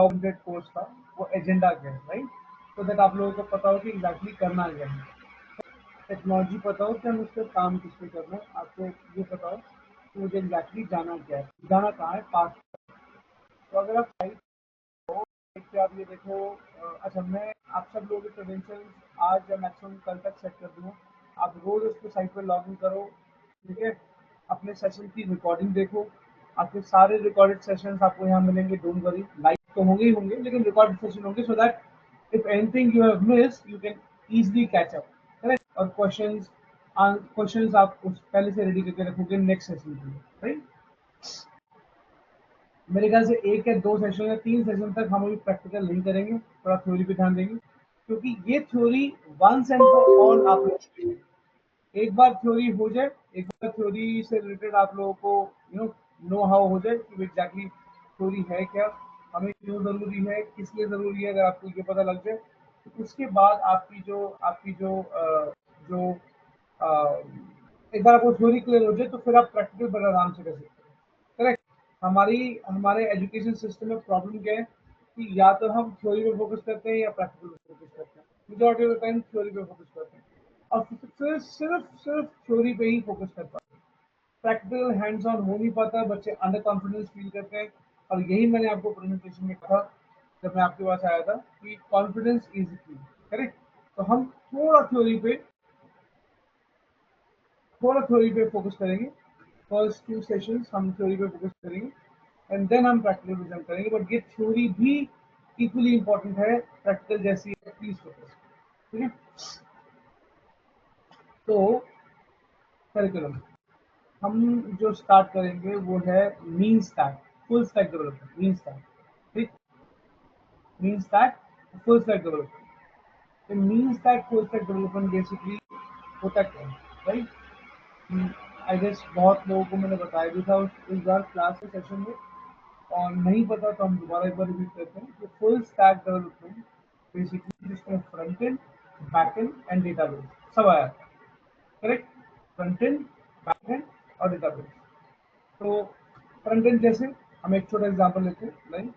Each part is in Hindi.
कंप्लीट कोर्स था वो एजेंडा क्या है, राइट? तो दैट आप लोगों को पता हो कि एग्जैक्टली करना क्या है, टेक्नोलॉजी पता हो कि हम उसका काम किस पे करना है, आपको ये पता हो कि मुझे एग्जैक्टली जाना क्या है, जाना कहाँ है, पास। तो अगर आप साइट पे आप ये देखो, अच्छा मैं आप सब लोगों के क्रेडेंशियल्स आज या मैक्सिमम कल तक सेट कर दूँगा। आप रोज़ उसको साइट पर लॉग इन करो, ठीक है? अपने सेशन की रिकॉर्डिंग देखो, आपके सारे रिकॉर्डेड सेशंस आपको यहाँ मिलेंगे, डोंट वरी। लाइव तो होंगे ही होंगे, लेकिन रिकॉर्डेड सेशन होंगे, so that if anything you have missed you can easily catch up, correct? और क्वेश्चंस आप उस पहले से रेडी करके रखोगे नेक्स्ट सेशन के लिए, राइट? मेरे ख्याल से 1 या 2 सेशन या 3 सेशन तक हम अभी प्रैक्टिकल नहीं करेंगे, थोड़ा थ्योरी पे ध्यान देंगे, क्योंकि ये theory once and for all आप लोग के लिए, एक बार थ्योरी हो जाए, एक बार थ्योरी से रिलेटेड आप लोगों को नो हाउ हो जाए कि एग्जैक्टली थ्योरी है क्या, हमें क्यों ज़रूरी है, किस लिए ज़रूरी है, अगर आपको ये पता लग जाए तो उसके बाद जो एक बार आपको थ्योरी क्लियर हो जाए तो फिर आप प्रैक्टिकल बड़े आराम से कर सकते हैं, करेक्ट? हमारे एजुकेशन सिस्टम में प्रॉब्लम क्या है कि या तो हम थ्योरी पे फोकस करते हैं या प्रैक्टिकल पे फोकस करते हैं, majority of the time theory पे फोकस करते हैं और फिर सिर्फ थ्योरी पे ही फोकस कर पाते हैं। प्रैक्टिकल हैंड्स ऑन हो नहीं पाता, बच्चे अंडर कॉन्फिडेंस फील करते हैं, और यही मैंने आपको प्रेजेंटेशन में कहा जब मैं आपके पास आया था कि कॉन्फिडेंस इज की, करेक्ट? तो हम थोड़ा थ्योरी पे फोकस करेंगे, फर्स्ट 2 सेशंस हम थ्योरी पे फोकस करेंगे एंड देन हम प्रैक्टिकल पे जंप करेंगे, बट ये थ्योरी भी इक्वली इंपॉर्टेंट है प्रैक्टिकल जैसी है, प्लीज फोकस, ठीक है? तो करिकुलम हम जो स्टार्ट करेंगे वो है mean stack, full stack development, mean stack, ठीक? Mean stack full stack development. तो mean stack full stack development basically होता क्या है, राइट? आई गेस बहुत लोगों को मैंने बताया भी था इस बार क्लास के सेशन में, और नहीं पता तो हम दोबारा एक बार रिपीट करते हैं कि फुल स्टैक डेवलपमेंट बेसिकली जिसमें front end, back and and database सब आया था, correct? Front end, back and और डेटाबेस। तो फ्रंट एंड जैसे हम एक छोटा एग्जांपल लेते हैं, लाइन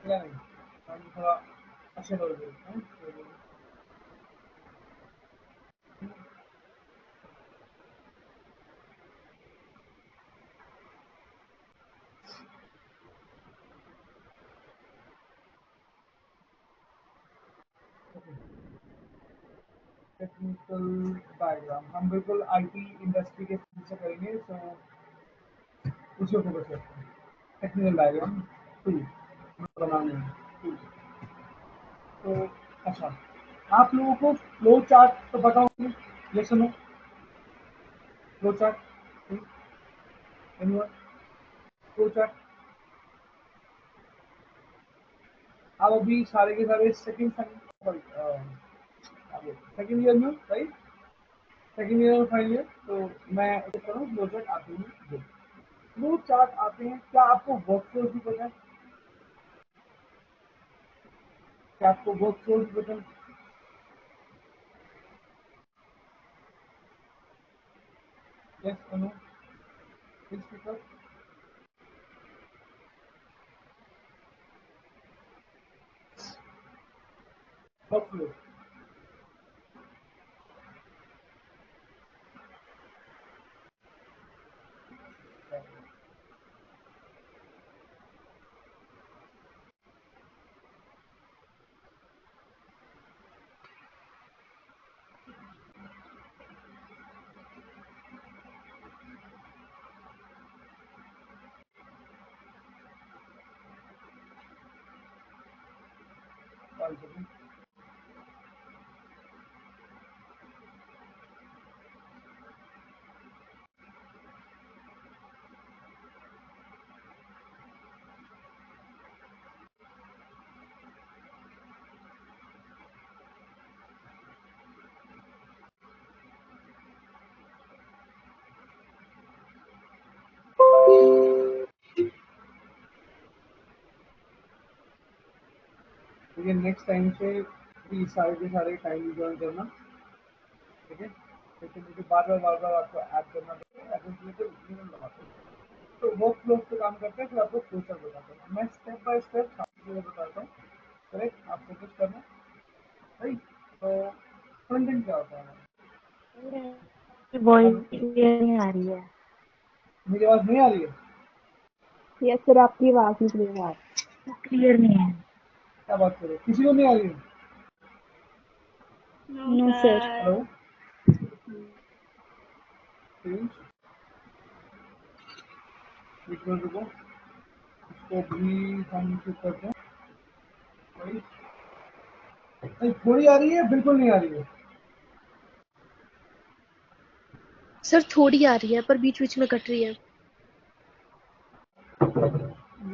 लाइन हम थोड़ा अच्छे लेवल पे देखते हैं। टेक्निकल डायग्राम हम बिल्कुल आईटी इंडस्ट्री के फील्ड से करेंगे, तो उसी को फोकस करते हैं। टेक्निकल डायग्राम टू बनाने में टू, तो अच्छा आप लोगों को फ्लो चार्ट तो पता होंगे, ये सुनो, flow chart, anyone? Flow chart आप अभी सारे के सारे सेकंड ईयर में, राइट? सेकंड ईयर और फाइनल ईयर, तो मैं ऐसे करूँ फ्लो चार्ट आते हैं दो, फ्लो चार्ट आते हैं। क्या आपको वर्क फ्लोज भी पता है? क्या आपको वर्क फ्लोज भी पता है? यस और no, please speak up. Workflows देखिए नेक्स्ट टाइम से प्लीज सारे के सारे टाइम ज्वाइन करना, ठीक है। लेकिन मुझे बार बार आपको ऐड करना पड़ेगा, तो मिनिमम लगाते हैं। तो वो फ्लो पे काम करते हैं, फिर आपको फ्यूचर बताता हूँ मैं, स्टेप बाय स्टेप सारी चीज़ें बताता हूँ। करेक्ट, आप फोकस करना, राइट। तो फ्रंट एंड क्या होता है? वॉइस हेलो, क्लियर नहीं आ रही है। मेरी आवाज़ नहीं आ रही है? यस सर, आपकी आवाज नहीं क्लियर आ रही। क्लियर नहीं है। क्या बात करो, किसी को नहीं आ रही है? No sir. हेलो, प्लीज एक मिनट रुको, इसको भी हम चेक करते हैं। भाई, नहीं, थोड़ी आ रही है, बिल्कुल नहीं आ रही है। सर थोड़ी आ रही है पर बीच बीच में कट रही है।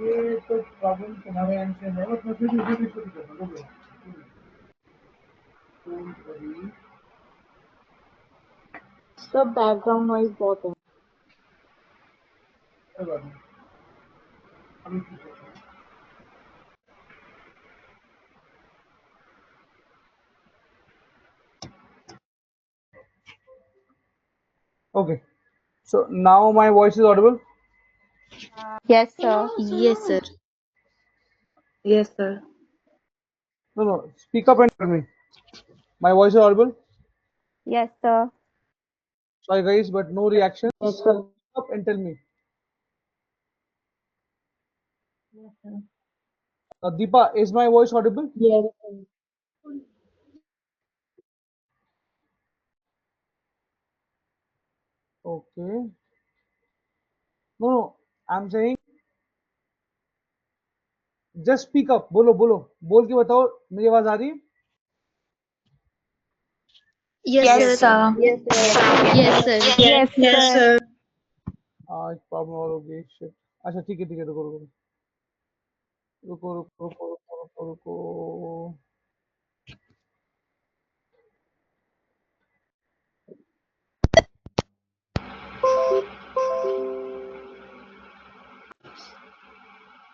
ये तो प्रॉब्लम तुम्हारे एंड से है, बट मैं फिर मुझे भी शुरू करता हूँ। Don't worry. Sir background noise बहुत है। कोई बात नहीं, अभी ठीक है। Okay, so now my voice is audible. Yes sir. Yes sir. Yes sir. No, no, speak up and tell me. My voice is audible. Yes sir. Sorry guys, but no reaction. Yes sir. Speak up and tell me. Yes sir. Deepa, is my voice audible? Yes sir. Okay. No, no, I'm saying just speak up. बोलो बोलो, बोल के बताओ मेरी आवाज आ रही है? Yes yes sir. Sir. Yes sir. Yes sir. Yes sir. हाँ, एक प्रॉब्लम और हो गई। Shit. अच्छा ठीक है, रुको रुको रुको रुको रुको रुको रुको रुको।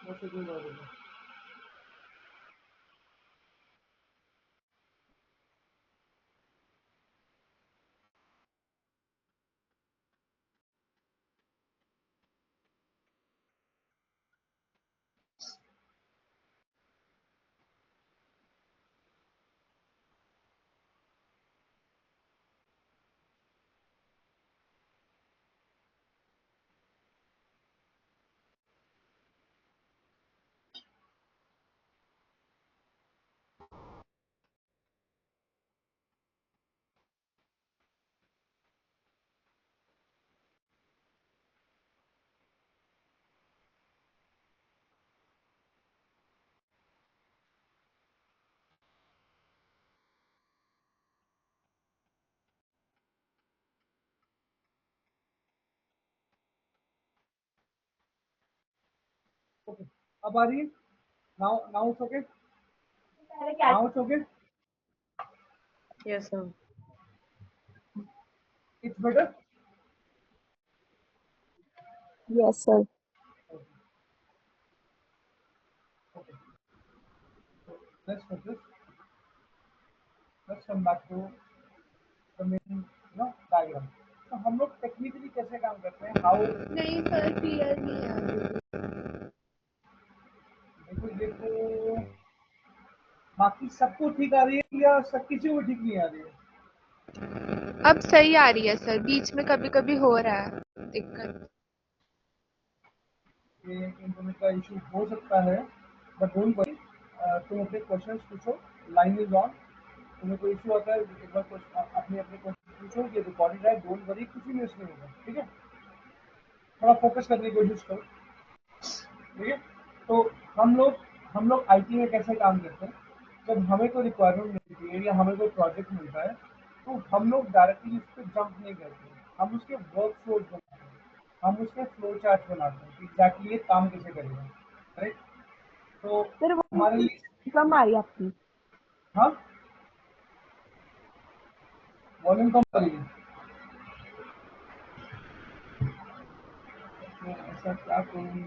वैसे कोई बात नहीं। Okay. अब आ रही है? Now it's okay. Now it's okay. Yes sir. It's better. Yes sir. Okay. Let's focus. Let's come back to the main, diagram. तो हम लोग टेक्निकली कैसे काम करते हैं? हाउ? नहीं सर क्लियर नहीं आ रही। देखो ये तो बाकी सबको ठीक आ रही है या सब किसी को ठीक नहीं आ रही है? अब सही आ रही है सर, बीच में कभी कभी हो रहा है दिक्कत। ये इंटरनेट का इशू हो सकता है, बट डोंट वरी। तुम अपने क्वेश्चंस पूछो, लाइन इज ऑन। तुम्हें कोई इशू आता है एक बार अपने अपने क्वेश्चन पूछो, ये रिकॉर्डेड है, डोंट वरी, कुछ भी मिस नहीं होगा, ठीक है। थोड़ा फोकस करने की कोशिश करो, ठीक है। तो हम लोग आईटी में कैसे काम करते हैं? जब हमें कोई रिक्वायरमेंट मिलती है या हमें कोई प्रोजेक्ट मिलता है, तो हम लोग डायरेक्टली उस पर जंप नहीं करते, हम उसके वर्क फ्लोज बनाते हैं, हम उसके फ्लो चार्ट बनाते हैं कि एग्जैक्टली ये काम कैसे करेगा, राइट। तो सर हमारे वो लिए, कम आ रही है आपकी। हाँ, वॉल्यूम कम आ रही है। तो ऐसा क्या करूँ कि,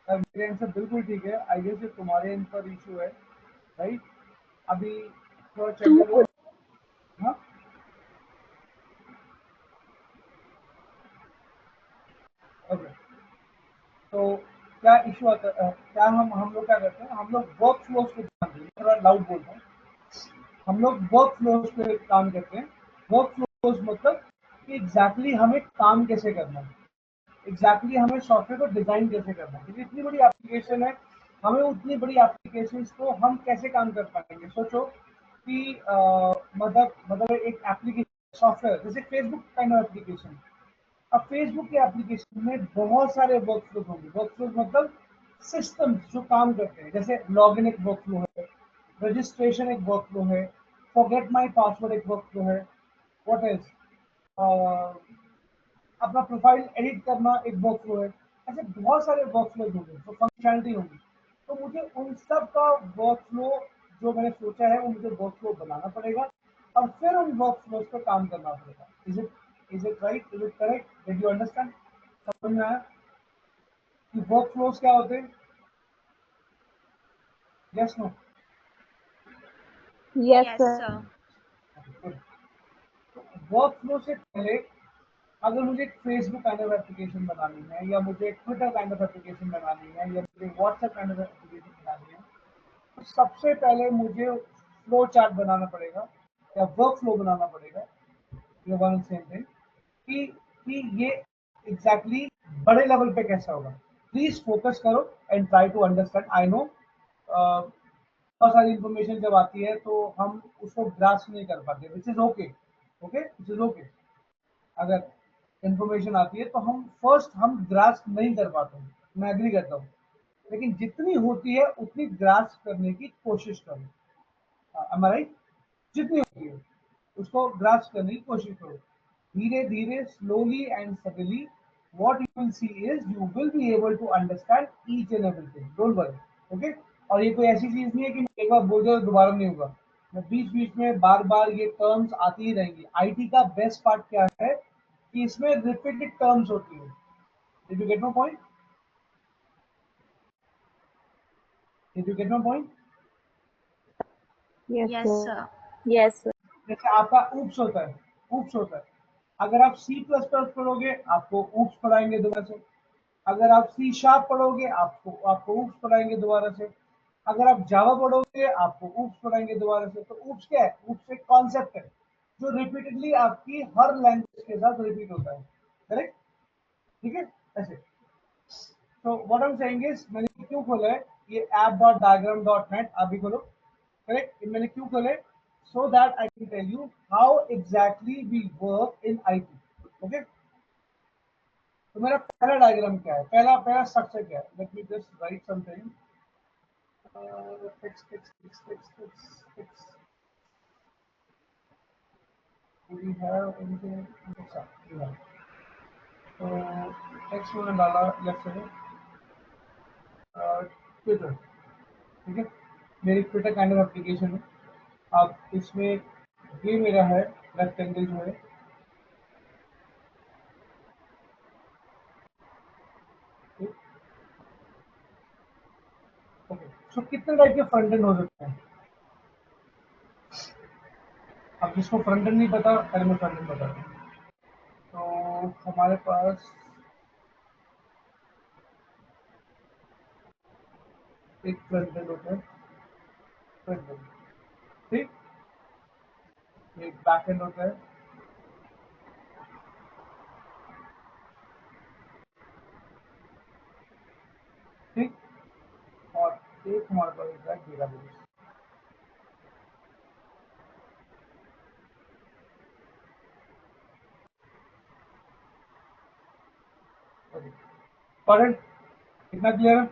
मेरे आंसर बिल्कुल ठीक है। आई गेस तुम्हारे एंड पर इशू है, राइट? अभी थोड़ा चेक करो। हाँ, ओके। तो क्या इशू आता है, क्या हम लोग क्या करते हैं, हम लोग वर्क फ्लोज पे ध्यान देते हैं। थोड़ा लाउड बोलते हैं। हम लोग वर्क फ्लोज पे काम करते हैं। वर्क फ्लोज मतलब कि एग्जैक्टली हमें काम कैसे करना है, एग्जैक्टली हमें सॉफ्टवेयर को डिजाइन कैसे करना है, क्योंकि इतनी बड़ी एप्लीकेशन है। हमें उतनी बड़ी एप्लीकेशन को हम कैसे काम कर पाएंगे? सोचो कि मतलब एक एप्लीकेशन सॉफ्टवेयर जैसे फेसबुक काइंड ऑफ एप्लीकेशन। अब फेसबुक के एप्लीकेशन में बहुत सारे वर्कफ्लोज होंगे। वर्कफ्लोज मतलब सिस्टम जो काम करते हैं। जैसे लॉगिन एक वर्कफ्लो है, रजिस्ट्रेशन एक वर्कफ्लो है, फॉरगेट माय पासवर्ड एक वर्कफ्लो है, व्हाट एल्स, अपना प्रोफाइल एडिट करना एक वर्कफ्लो है। ऐसे बहुत सारे वर्कफ्लोज होंगे, तो फंक्शनलिटी होगी। तो मुझे उन सब का वर्कफ्लो जो मैंने सोचा है वो मुझे वर्कफ्लो बनाना पड़ेगा और फिर उन वर्कफ्लोज पर काम करना पड़ेगा। Is it right? Is it correct? Did you understand? समझ में आया कि वर्कफ्लोज क्या होते हैं? Yes, no? Yes, Yes, sir. sir. Workflow से पहले अगर मुझे एक फेसबुक काइंड ऑफ एप्लीकेशन बनानी है, या मुझे एक ट्विटर काइंड ऑफ एप्लीकेशन बनानी है, या मुझे व्हाट्सएप काइंड ऑफ एप्लीकेशन बनानी है, तो सबसे पहले मुझे फ्लो चार्ट बनाना पड़ेगा या वर्क फ्लो बनाना पड़ेगा। ये वन सेम थिंग कि ये एग्जैक्टली बड़े लेवल पे कैसा होगा। प्लीज फोकस करो and try to understand. I know बहुत सारी इंफॉर्मेशन जब आती है तो हम उसको ग्रास्प नहीं कर पाते, which is okay. Okay, which is okay. अगर इंफॉर्मेशन आती है तो हम ग्रास्प नहीं कर पाते हैं, मैं एग्री करता हूँ। लेकिन जितनी होती है उतनी ग्रास्प करने की कोशिश करो। am I right? जितनी होती है उसको ग्रास्प करने की कोशिश करो। धीरे धीरे, slowly and suddenly, what you will see is you will be able to understand each and everything. Don't worry. Okay? और ये कोई ऐसी चीज नहीं है कि एक बार बोल दिया तो दोबारा नहीं होगा। मैं बीच बीच में बार बार ये टर्म्स आती ही रहेंगी। आईटी का बेस्ट पार्ट क्या है कि इसमें रिपीटेड टर्म्स होती है। Did you get my point? Did you get my point? Yes, Yes, sir. sir. Yes, sir. जैसे आपका ऊप्स होता है, ऊप्स होता है। अगर आप सी प्लस प्लस पढ़ोगे आपको ऊप्स पढ़ाएंगे दोबारा से। अगर आप सी शार्प पढ़ोगे आपको आपको ऊप्स पढ़ाएंगे दोबारा से। अगर आप जावा पढ़ोगे आपको ऊप्स पढ़ाएंगे दोबारा से। तो ऊप्स क्या है? ऊप्स एक कॉन्सेप्ट है जो रिपीटेडली आपकी हर लैंग्वेज के साथ रिपीट होता है। करेक्ट? ठीक है? ऐसे। तो what I am saying is, मैंने क्यों खोला है ये app.diagram.net, आप भी खोलो। करेक्ट? मैंने क्यों खोले? So that I can tell you how exactly we work in IT. Okay? तो मेरा पहला डायग्राम क्या है, पहला पहला स्ट्रक्चर क्या है? Let me just write something. Text text text text text text we have इनके साथ वी हैव। तो टेक्स्ट मैंने डाला लेफ्ट से ट्विटर। ठीक है? मेरी ट्विटर काइंड ऑफ एप्लीकेशन है। अब इसमें ये मेरा है रेक्टेंगल जो है। ओके, सो कितने टाइप के फ्रंट एंड हो सकते हैं? अब जिसको फ्रंट एंड नहीं पता, पहले मैं फ्रंट एंड बताता हूँ। तो हमारे पास एक फ्रंट एंड होता है, फ्रंट एंड। ठीक? एक बैक एंड होता है। ठीक? और एक हमारे पास होता है डेटाबेस। करेक्ट? कितना क्लियर है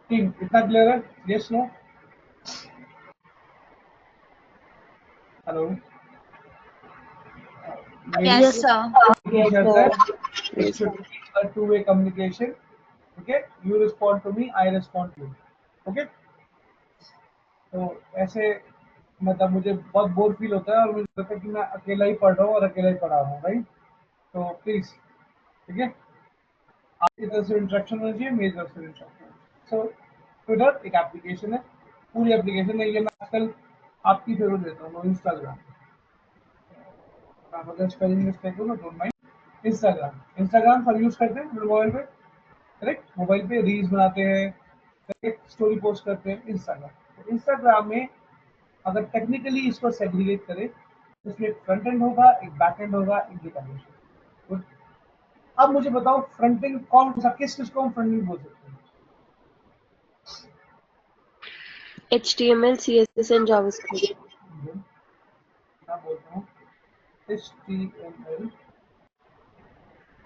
टीम? कितना क्लियर है? Yes, no? हेलो? मेरी Yes, Yes, sir. Yes, शर्त है, sir. it should be a two-way communication. Okay? You respond to me, I respond to you. Okay? तो ऐसे मतलब मुझे बहुत बोर फील होता है और मुझे लगता है कि मैं अकेला ही पढ़ रहा हूँ और अकेला ही पढ़ा रहा हूँ, राइट? तो प्लीज, ठीक है? आपकी तरफ से इंस्ट्रक्शन होना चाहिए, मेरी तरफ से इंस्ट्रक्शन। सो ट्विटर एक एप्लीकेशन है, पूरी एप्लीकेशन है। ये मैं आजकल आपकी फेवरेट देता हूँ, इंस्टाग्राम। आप अगर स्पेलिंग मिस्टेक हो ना, डोंट माइंड। इंस्टाग्राम सब यूज करते हैं मोबाइल पे, करेक्ट। मोबाइल पे रील्स बनाते हैं, करेक्ट, स्टोरी पोस्ट करते हैं। इंस्टाग्राम, तो इंस्टाग्राम में अगर टेक्निकली इसको सेग्रीगेट करें तो इसमें एक फ्रंट एंड होगा, एक बैक एंड होगा, एक डेटाबेस होगा। अब मुझे बताओ फ्रंट एंड कौन सा, किस किस को हम फ्रंट एंड बोल सकते हैं? HTML, CSS and JavaScript. मैं बोलता हूँ HTML,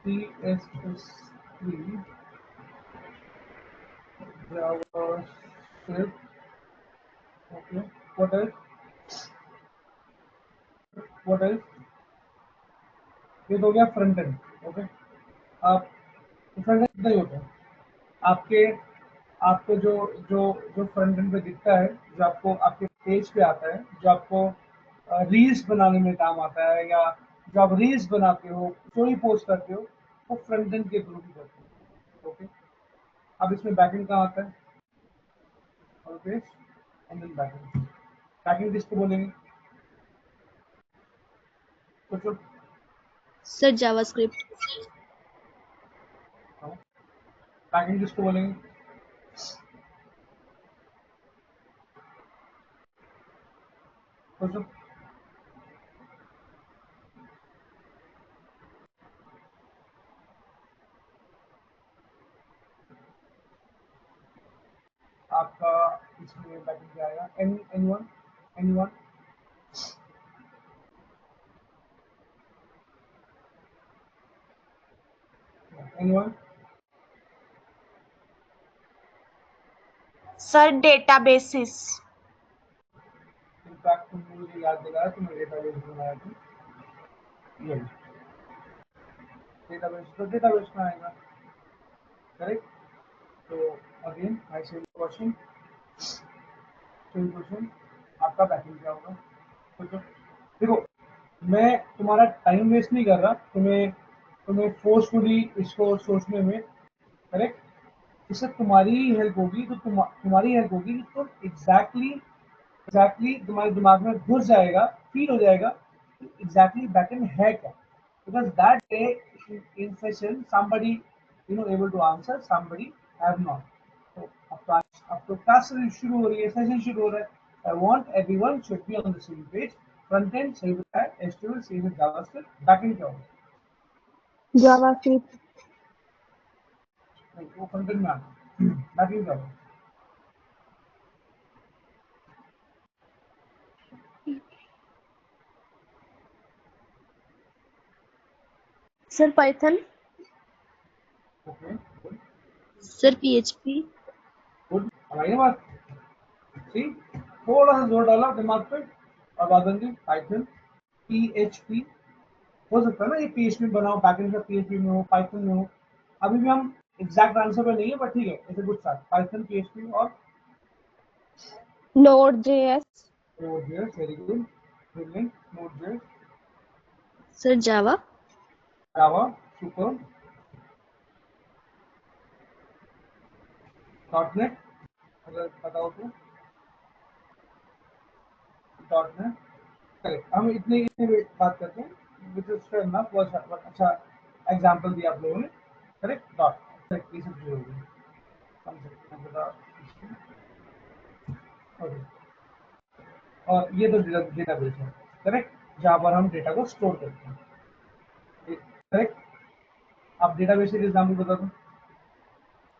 CSS3, JavaScript, okay, what else, what else? ये तो हो गया फ्रंट एंड, ओके। आप फ्रंट एंड कितना ही होता है आपके, आपको जो जो जो फ्रंट एंड पे दिखता है, जो आपको आपके पेज पे आता है, जो आपको रील्स बनाने में काम आता है, या जो आप रील्स बनाते हो, स्टोरी पोस्ट करते हो, वो फ्रंट एंड के थ्रू ही करते हो, ओके। अब इसमें बैक एंड कहाँ आता है? और page and then back end. Back end किसको बोलेंगे? सोचो। Sir, JavaScript. बैक एंड किसको बोलेंगे? सोचो। आपका इसमें बैक एंड क्या आएगा? Anyone, anyone? Anyone? Sir databases. In fact तुमने मुझे याद दिलाया, तुमने डेटाबेस बनाया थी, ये डेटाबेस, तो डेटाबेस में आएगा, करेक्ट। तो again I same question, same question, आपका बैकएंड क्या होगा? सोचो। देखो, मैं तुम्हारा टाइम वेस्ट नहीं कर रहा, तुम्हें तुम्हें फोर्सफुली इसको सोचने में, करेक्ट। इससे तुम्हारी ही हेल्प होगी, तो तुम्हारी हेल्प होगी कि तुम एग्जैक्टली तुम्हारे दिमाग में घुस जाएगा, फील हो जाएगा कि एग्जैक्टली बैकएंड है क्या। Because that day in session somebody able to answer, somebody have not. तो अब तो क्लास शुरू हो रही है, सेशन शुरू हो रहा है। I want everyone should be on the same page. Front end सही होता है HTML, CSS, JavaScript. Back and क्या होगा? जावास्क्रिप्ट। नहीं, वो फ्रंट एंड में आना। बैक एंड क्या होगा? Sir, Python. Okay, good, Sir, PHP. Good. अब आई ना बात, सी, थोड़ा सा जोर डाला दिमाग पे और बात बन गई। Python, PHP। हो सकता है ना ये PHP में बनाओ, बैकएंड का PHP में हो, पाइथन में हो। अभी भी हम एग्जैक्ट आंसर पे नहीं है, बट ठीक है, it's a good start. Python, PHP और node JS. Node.js, very good, brilliant. Node.js, Sir, Java. जावा, सुपर। .NET अगर पता हो तो, .NET, करेक्ट। हम इतने इतने बात करते हैं, विच इज फेयर इनफ। बहुत अच्छा एग्जांपल दिया आप लोगों ने, करेक्ट। डॉट, करेक्ट, ये सब चीज़ें होगी, कम से कम बता। ओके, और ये तो डेटाबेस है, करेक्ट, जहाँ पर हम डेटा को स्टोर करते हैं, करेक्ट। आप डेटाबेस के एग्जाम्पल बता दो।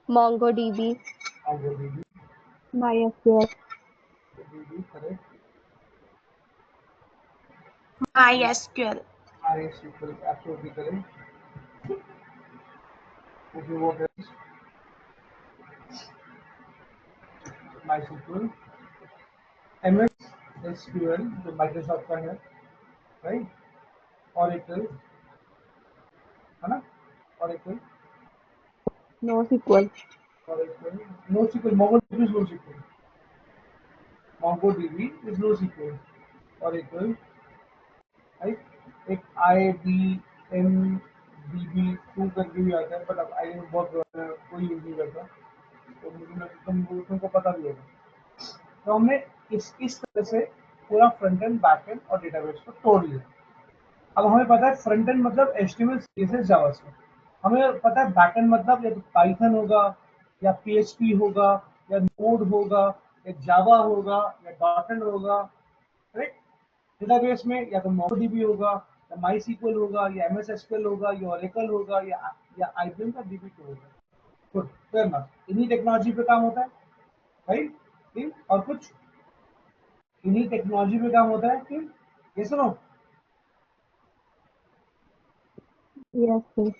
MongoDB। MongoDB, MySQL। Correct. MySQL। MySQL, absolutely correct. Okay, what else? MySQL, MS SQL जो माइक्रोसॉफ्ट का है, राइट। Oracle, है ना? Oracle, NoSQL। Oracle, NoSQL, MongoDB is NoSQL. MongoDB is NoSQL. Oracle, right. एक IBM DB2 करके भी आता है, बट अब आई बहुत कोई यूज नहीं करता, तो तुमको पता भी होगा। तो हमने इस तरह से पूरा फ्रंट एंड, बैक एंड और डेटाबेस को तोड़ लिया। अब हमें पता है फ्रंट एंड मतलब HTML CSS जावास्क्रिप्ट, हमें पता है बैक एंड मतलब या तो पाइथन होगा, या PHP होगा, या नोड होगा, या जावा होगा, या डॉट होगा, राइट। डेटाबेस में या तो MongoDB होगा, या MySQL होगा, या MS SQL होगा, या Oracle होगा, या IBM का DB2 होगा। Good, fair enough. इन्हीं टेक्नोलॉजी पे काम होता है, राइट। ठीक, और कुछ इन्हीं टेक्नोलॉजी पे काम होता है कि ये सुनो। Yes, sir.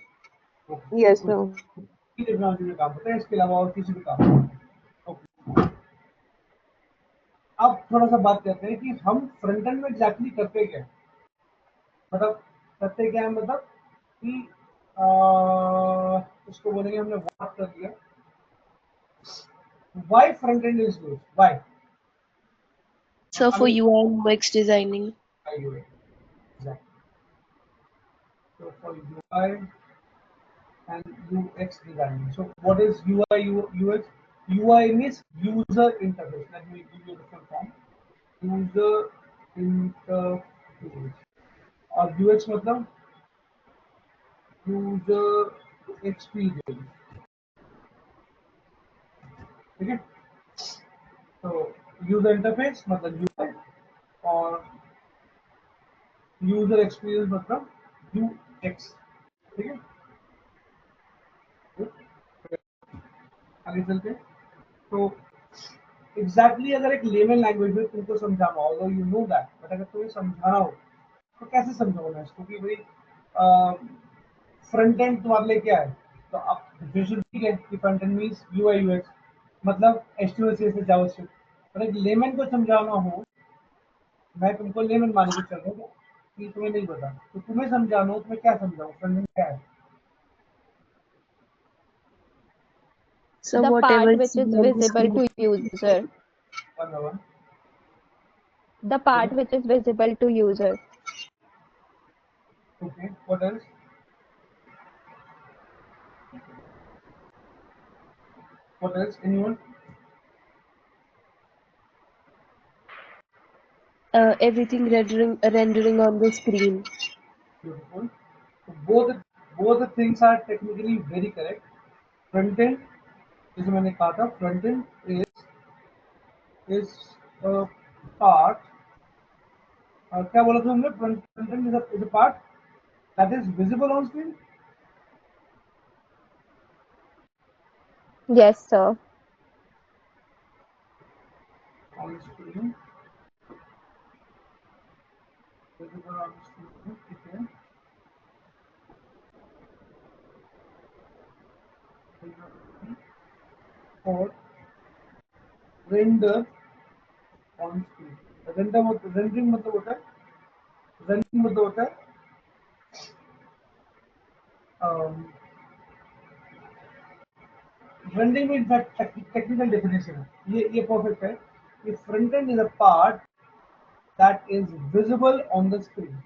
Yes, good, sir. इन्हीं टेक्नोलॉजी पे काम होता है, इसके अलावा और किसी भी काम नहीं होता है। ओके, अब थोड़ा सा बात करते हैं कि हम फ्रंट एंड में एग्जैक्टली करते क्या है। मतलब करते क्या है, मतलब कि इसको बोलेंगे, हमने बात कर दिया why front end is use, why Sir, for अभी UI and UX designing. Exactly. So for UI and UX designing. So what is UI UX? UI means user interface. Let me give you the full form. User interface. और UX मतलब user experience. ठीक है, तो यूजर इंटरफेस मतलब UI, और यूजर एक्सपीरियंस मतलब UX। ठीक है, आगे चलते हैं। तो एग्जैक्टली अगर एक लेमन लैंग्वेज में तुमको समझाना हो, अगर यू नो दैट, बट अगर तुम्हें समझाना हो तो कैसे समझाऊंगा इसको कि भाई फ्रंट एंड तुम्हारे लिए क्या है। तो आप डेफिनेशन ठीक है कि front end means UI UX, मतलब HTML CSS जावास्क्रिप्ट। पर एक लेमन को समझाना हो, मैं तुमको लेमन मान के चल रहा हूँ कि तुम्हें नहीं पता, तो तुम्हें समझाना हो तो मैं क्या समझाऊँ फ्रंट एंड क्या है। So The whatever part is which is seen on the visible screen. to user. One The part which is visible to user. Okay, what else, what else, anyone. Everything rendering on the screen. Beautiful. So both the things are technically very correct. Front end, जैसे मैंने कहा था, front end is a part, क्या बोला था हमने, front end is a part that is visible on screen. Yes, sir. On screen, visible on screen, ठीक है। और render on screen, rendering मतलब होता है, rendering मतलब होता है rendering में इनफैक्ट टेक्निकल डेफिनेशन है, ये परफेक्ट है कि front end is a part that is visible on the screen,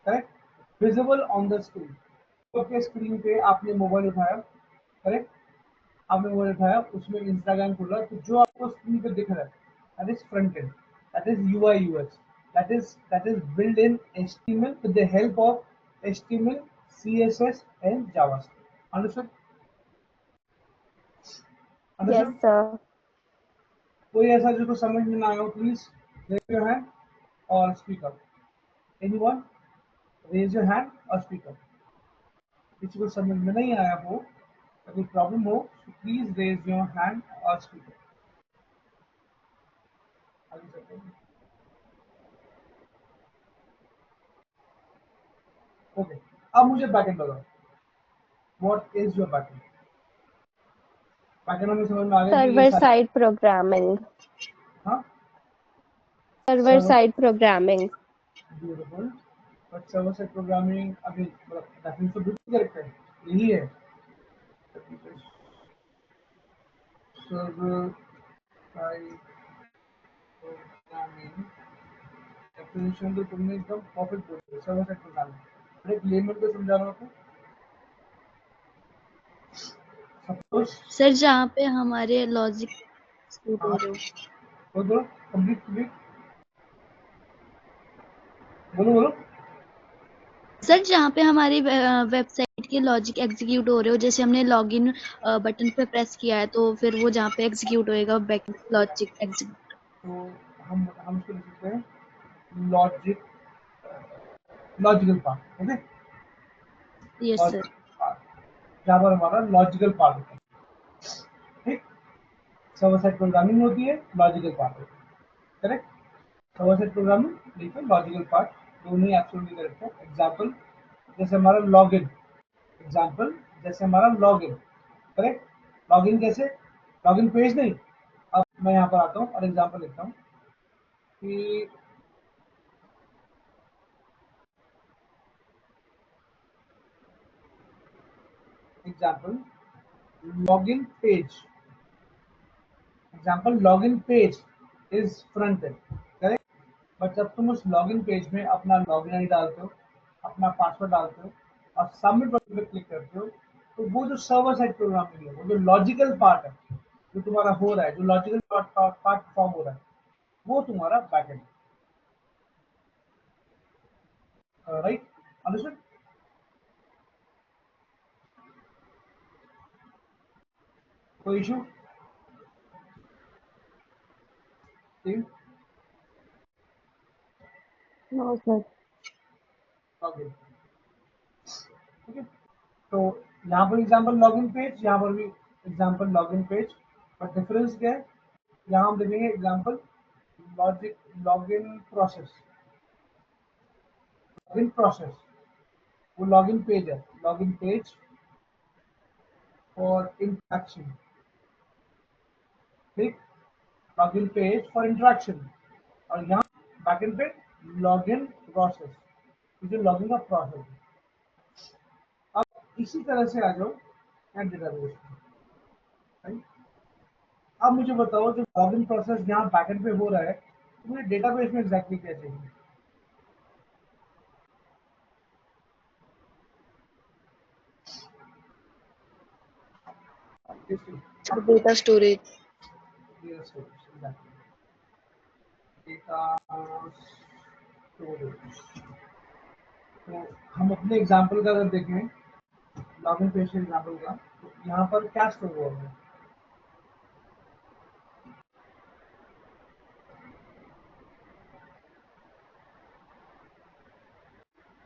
correct, visible on the screen। तो आपके स्क्रीन पे आपने मोबाइल उठाया, करेक्ट, आपने मोबाइल उठाया, उसमें इंस्टाग्राम खोला, तो जो आपको स्क्रीन पे दिख रहा है that is front end, that is UI UX, that is built in HTML with the help of HTML CSS and JavaScript। Understood? Yes, Understood? sir. कोई ऐसा जिसको समझ में ना आया हो, प्लीज रेज योर हैंड और speak up. Anyone, raise your hand और स्पीक अप। किसी को समझ में नहीं आया हो, कोई प्रॉब्लम हो, तो प्लीज रेज योर हैंड और स्पीक अप। आगे चलते हैं। ओके, अब मुझे बैकएंड बताओ, what is your backend. Backend हमें समझ में आ गया कि ये Server सारे, side programming. हाँ, Server server, side programming. Beautiful. But server side programming अभी मतलब डेफिनेशन तो बिल्कुल करेक्ट है, यही है। सर्वर साइड प्रोग्रामिंग डेफिनेशन तो तुमने एकदम परफेक्ट बोली है, सर्वर साइड प्रोग्रामिंग। एक लेमन को समझाना हो तो सपोज सर जहाँ पे हमारे लॉजिक एग्जीक्यूट हो रहे हो। बोलो कंप्लीट बोलो सर जहाँ पे हमारी वेबसाइट के लॉजिक एग्जीक्यूट हो रहे हो, जैसे हमने लॉगिन बटन पे प्रेस किया है तो फिर वो जहाँ पे एग्जीक्यूट होएगा बैक लॉजिक एग्जीक्यूट। तो हम इसको लिख सकते हैं logical part. Okay, yes sir. जहाँ पर हमारा लॉजिकल पार्ट होता है, ठीक। सर्वर साइड प्रोग्रामिंग होती है, लॉजिकल पार्ट होता है, करेक्ट। सर्वर साइड प्रोग्रामिंग देखिए, लॉजिकल पार्ट, दोनों ही एब्सोल्युटली करेक्ट है। एग्जांपल जैसे हमारा लॉगिन, एग्जांपल जैसे हमारा लॉगिन, करेक्ट। लॉगिन कैसे, लॉगिन पेज नहीं। अब मैं यहाँ पर आता हूँ और एग्जांपल लिखता हूँ कि example login page, example login page is front end, correct. But जब तुम उस लॉगिन पेज में अपना लॉगिन आईडी डालते हो, अपना पासवर्ड डालते हो और सबमिट बटन पे क्लिक करते हो, तो वो जो सर्वर साइड प्रोग्रामिंग है, वो जो लॉजिकल पार्ट है जो तुम्हारा हो रहा है, जो लॉजिकल पार्ट फॉर्म हो रहा है, वो तुम्हारा बैकएंड, राइट। अंडरस्टूड। कोई इशू? No sir. ओके, ठीक है। तो यहाँ पर एग्जाम्पल लॉगिन पेज, यहाँ पर भी example login page, but difference क्या है, यहाँ हम देखेंगे example logic login process, login process, वो लॉगिन पेज है, लॉगिन पेज फॉर इंट्रैक्शन, ठीक। लॉगिन पेज फॉर इंट्रैक्शन, और यहाँ बैकएंड पे लॉगिन प्रोसेस, ये जो लॉगिन का प्रोसेस है। अब इसी तरह से आ जाओ एट डेटाबेस में, राइट। अब मुझे बताओ जो लॉगिन प्रोसेस यहाँ बैकएंड पे हो रहा है, तो मुझे डेटाबेस में एग्जैक्टली क्या चाहिए? Data storage. Data storage. तो हम अपने एग्जाम्पल का अगर देखें, लॉगिन पेज के एग्जाम्पल का, तो यहाँ पर क्या स्टोर हुआ है?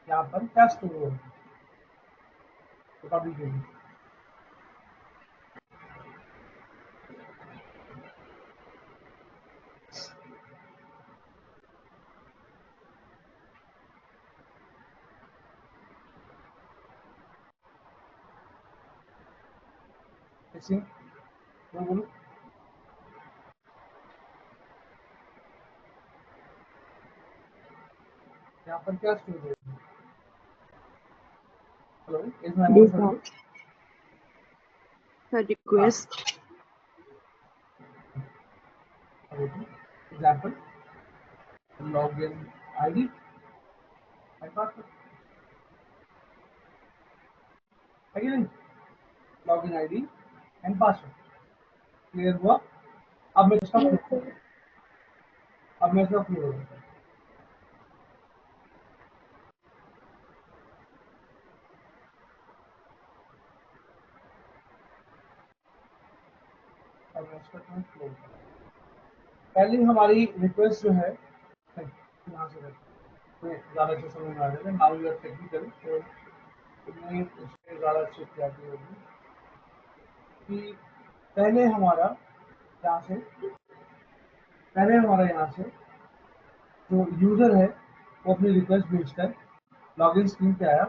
यहाँ पर क्या स्टोर हुआ है? बता दीजिए। कैसे बोलो, यहाँ पर क्या स्टोर हुआ है? Hello, is my voice data. Audible? Sir request. Example login ID and password, है कि नहीं? Login ID and password, clear हुआ? अब मैं इसका यस फ्लो, सर। अब मैं इसका फ्लो होता है। अब मैं इसका फ्लो होता है। पहले हमारी रिक्वेस्ट जो है यहाँ से रहती है, ज़्यादा अच्छे समझ में आ जाएगा। नाउ यू आर टेक्निकल, तो तुम्हें इसमें ज़्यादा अच्छी क्लैरिटी होगी कि पहले हमारा यहाँ से, पहले हमारा यहाँ से जो यूज़र है वो अपनी रिक्वेस्ट भेजता है, लॉगिन स्क्रीन पे आया,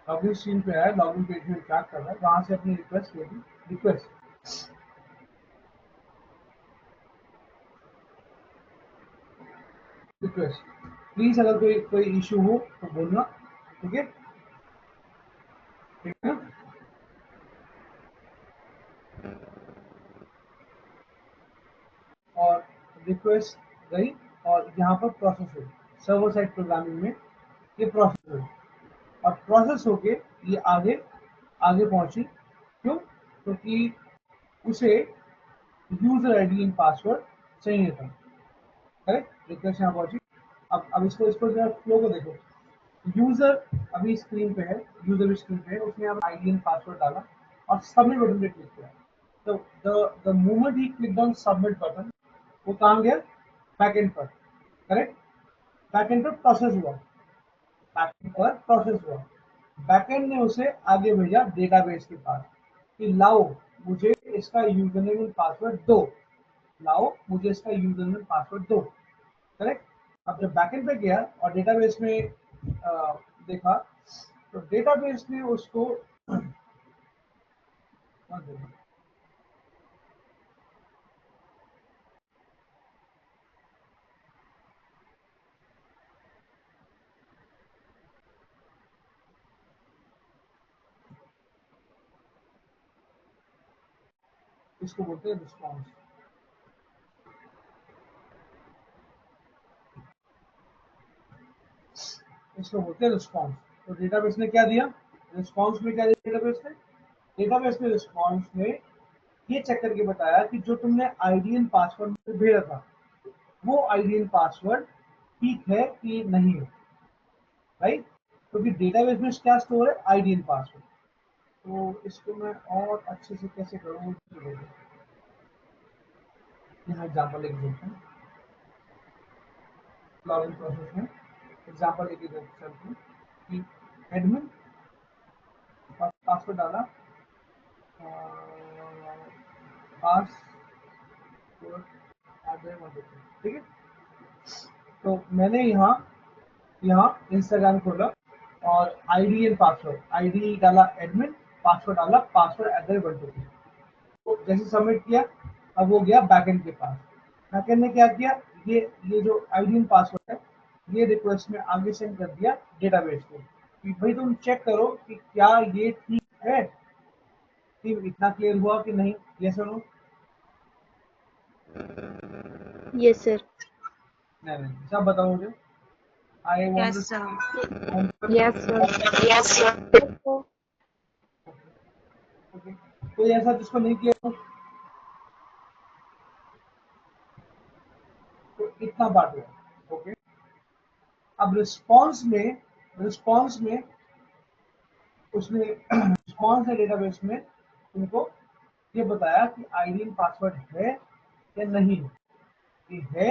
लॉगिन स्क्रीन पे आया, लॉगिन पेज में इंटरैक्ट कर रहा है, वहाँ से अपनी रिक्वेस्ट भेजी, रिक्वेस्ट। प्लीज़ अगर कोई इशू हो तो बोलना, ठीक है, ठीक है। और रिक्वेस्ट गई और यहाँ पर प्रोसेस हुई, सर्वर साइड प्रोग्रामिंग में ये प्रोसेस हुई और प्रोसेस होके ये आगे आगे पहुँची। क्यों? क्योंकि उसे यूजर आईडी एंड पासवर्ड चाहिए था। करेक्ट, रिक्वेस्ट यहाँ पहुंची। अब इसको जरा फ्लो को देखो। यूजर अभी स्क्रीन पे है, यूजर भी स्क्रीन पे है, उसने यहाँ आईडी एंड पासवर्ड डाला और सबमिट बटन पे क्लिक किया। तो the moment he click on submit button, वो कहाँ गया? बैकएंड पर। करेक्ट, बैकएंड पर प्रोसेस हुआ, बैकएंड पर प्रोसेस हुआ। बैकएंड ने उसे आगे भेजा डेटाबेस के पास कि लाओ मुझे इसका यूजरनेम एंड पासवर्ड दो, लाओ मुझे इसका यूजरनेम एंड पासवर्ड दो। करेक्ट। अब जब बैकएंड पे गया और डेटाबेस में देखा, तो डेटाबेस ने उसको इसको बोलते हैं रिस्पॉन्स। इसको बोलते हैं रिस्पॉन्स। तो डेटाबेस ने क्या दिया? रिस्पॉन्स में क्या दिया डेटाबेस ने रिस्पॉन्स में ये चेक करके बताया कि जो तुमने आईडी एंड पासवर्ड भेजा था, वो आईडी एंड पासवर्ड ठीक है कि नहीं है। राइट, क्योंकि डेटाबेस में क्या स्टोर है? ID and password. तो इसको मैं और अच्छे से कैसे करूँ? यहाँ एग्जाम्पल एक देखते हैं। लॉगिन प्रोसेस में एग्जाम्पल एक चलते हैं कि एडमिन पासवर्ड डाला, पासवर्ड ठीक है। तो मैंने यहाँ इंस्टाग्राम खोला और आईडी एंड पासवर्ड, आईडी डाला एडमिन, पासवर्ड डाला पासवर्ड तो जैसे सबमिट किया, अब वो गया बैकएंड के पास। बैकएंड ने क्या किया? ये जो आईडी एंड पासवर्ड है, ये रिक्वेस्ट में आगे सेंड कर दिया डेटाबेस को कि भाई तुम चेक करो कि क्या ये ठीक है। कि इतना क्लियर हुआ कि नहीं? यस और नो? Yes, sir. नहीं, सब बताओ मुझे। I want Yes, sir. Yes, sir. Yes, sir. Okay, कोई ऐसा जिसको नहीं किया हो? तो इतना बात हुआ। ओके, अब रिस्पॉन्स में उसने रिस्पॉन्स है डेटाबेस में तुमको ये बताया कि आईडी एंड पासवर्ड है या नहीं, ये है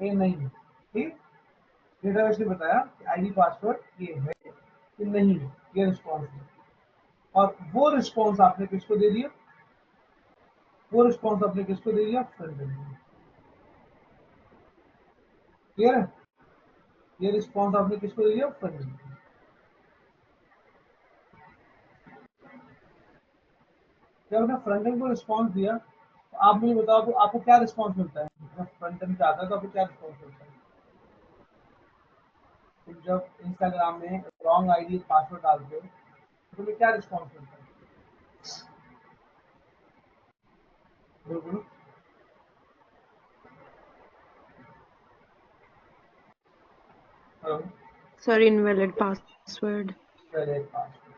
या नहीं। ठीक, डेटाबेस ने बताया कि आईडी पासवर्ड ये है कि नहीं है, ये रिस्पॉन्स है। और वो रिस्पॉन्स आपने किसको दे दिया? फ्रंट एंड को। क्लियर है? ये रिस्पॉन्स आपने किसको दे दिया? फ्रंट एंड को। जब आपने फ्रंट एंड को रिस्पॉन्स दिया, तो आप मुझे बताओ तो आपको क्या रिस्पॉन्स मिलता है? जब फ्रंट एंड पे आता है तो आपको क्या रिस्पॉन्स मिलता है? तुम जब इंस्टाग्राम में रॉन्ग आईडी पासवर्ड डालते हो तो तुम्हें क्या रिस्पॉन्स मिलता है? बिल्कुल। Hello, Sir, invalid password. पहले पासवर्ड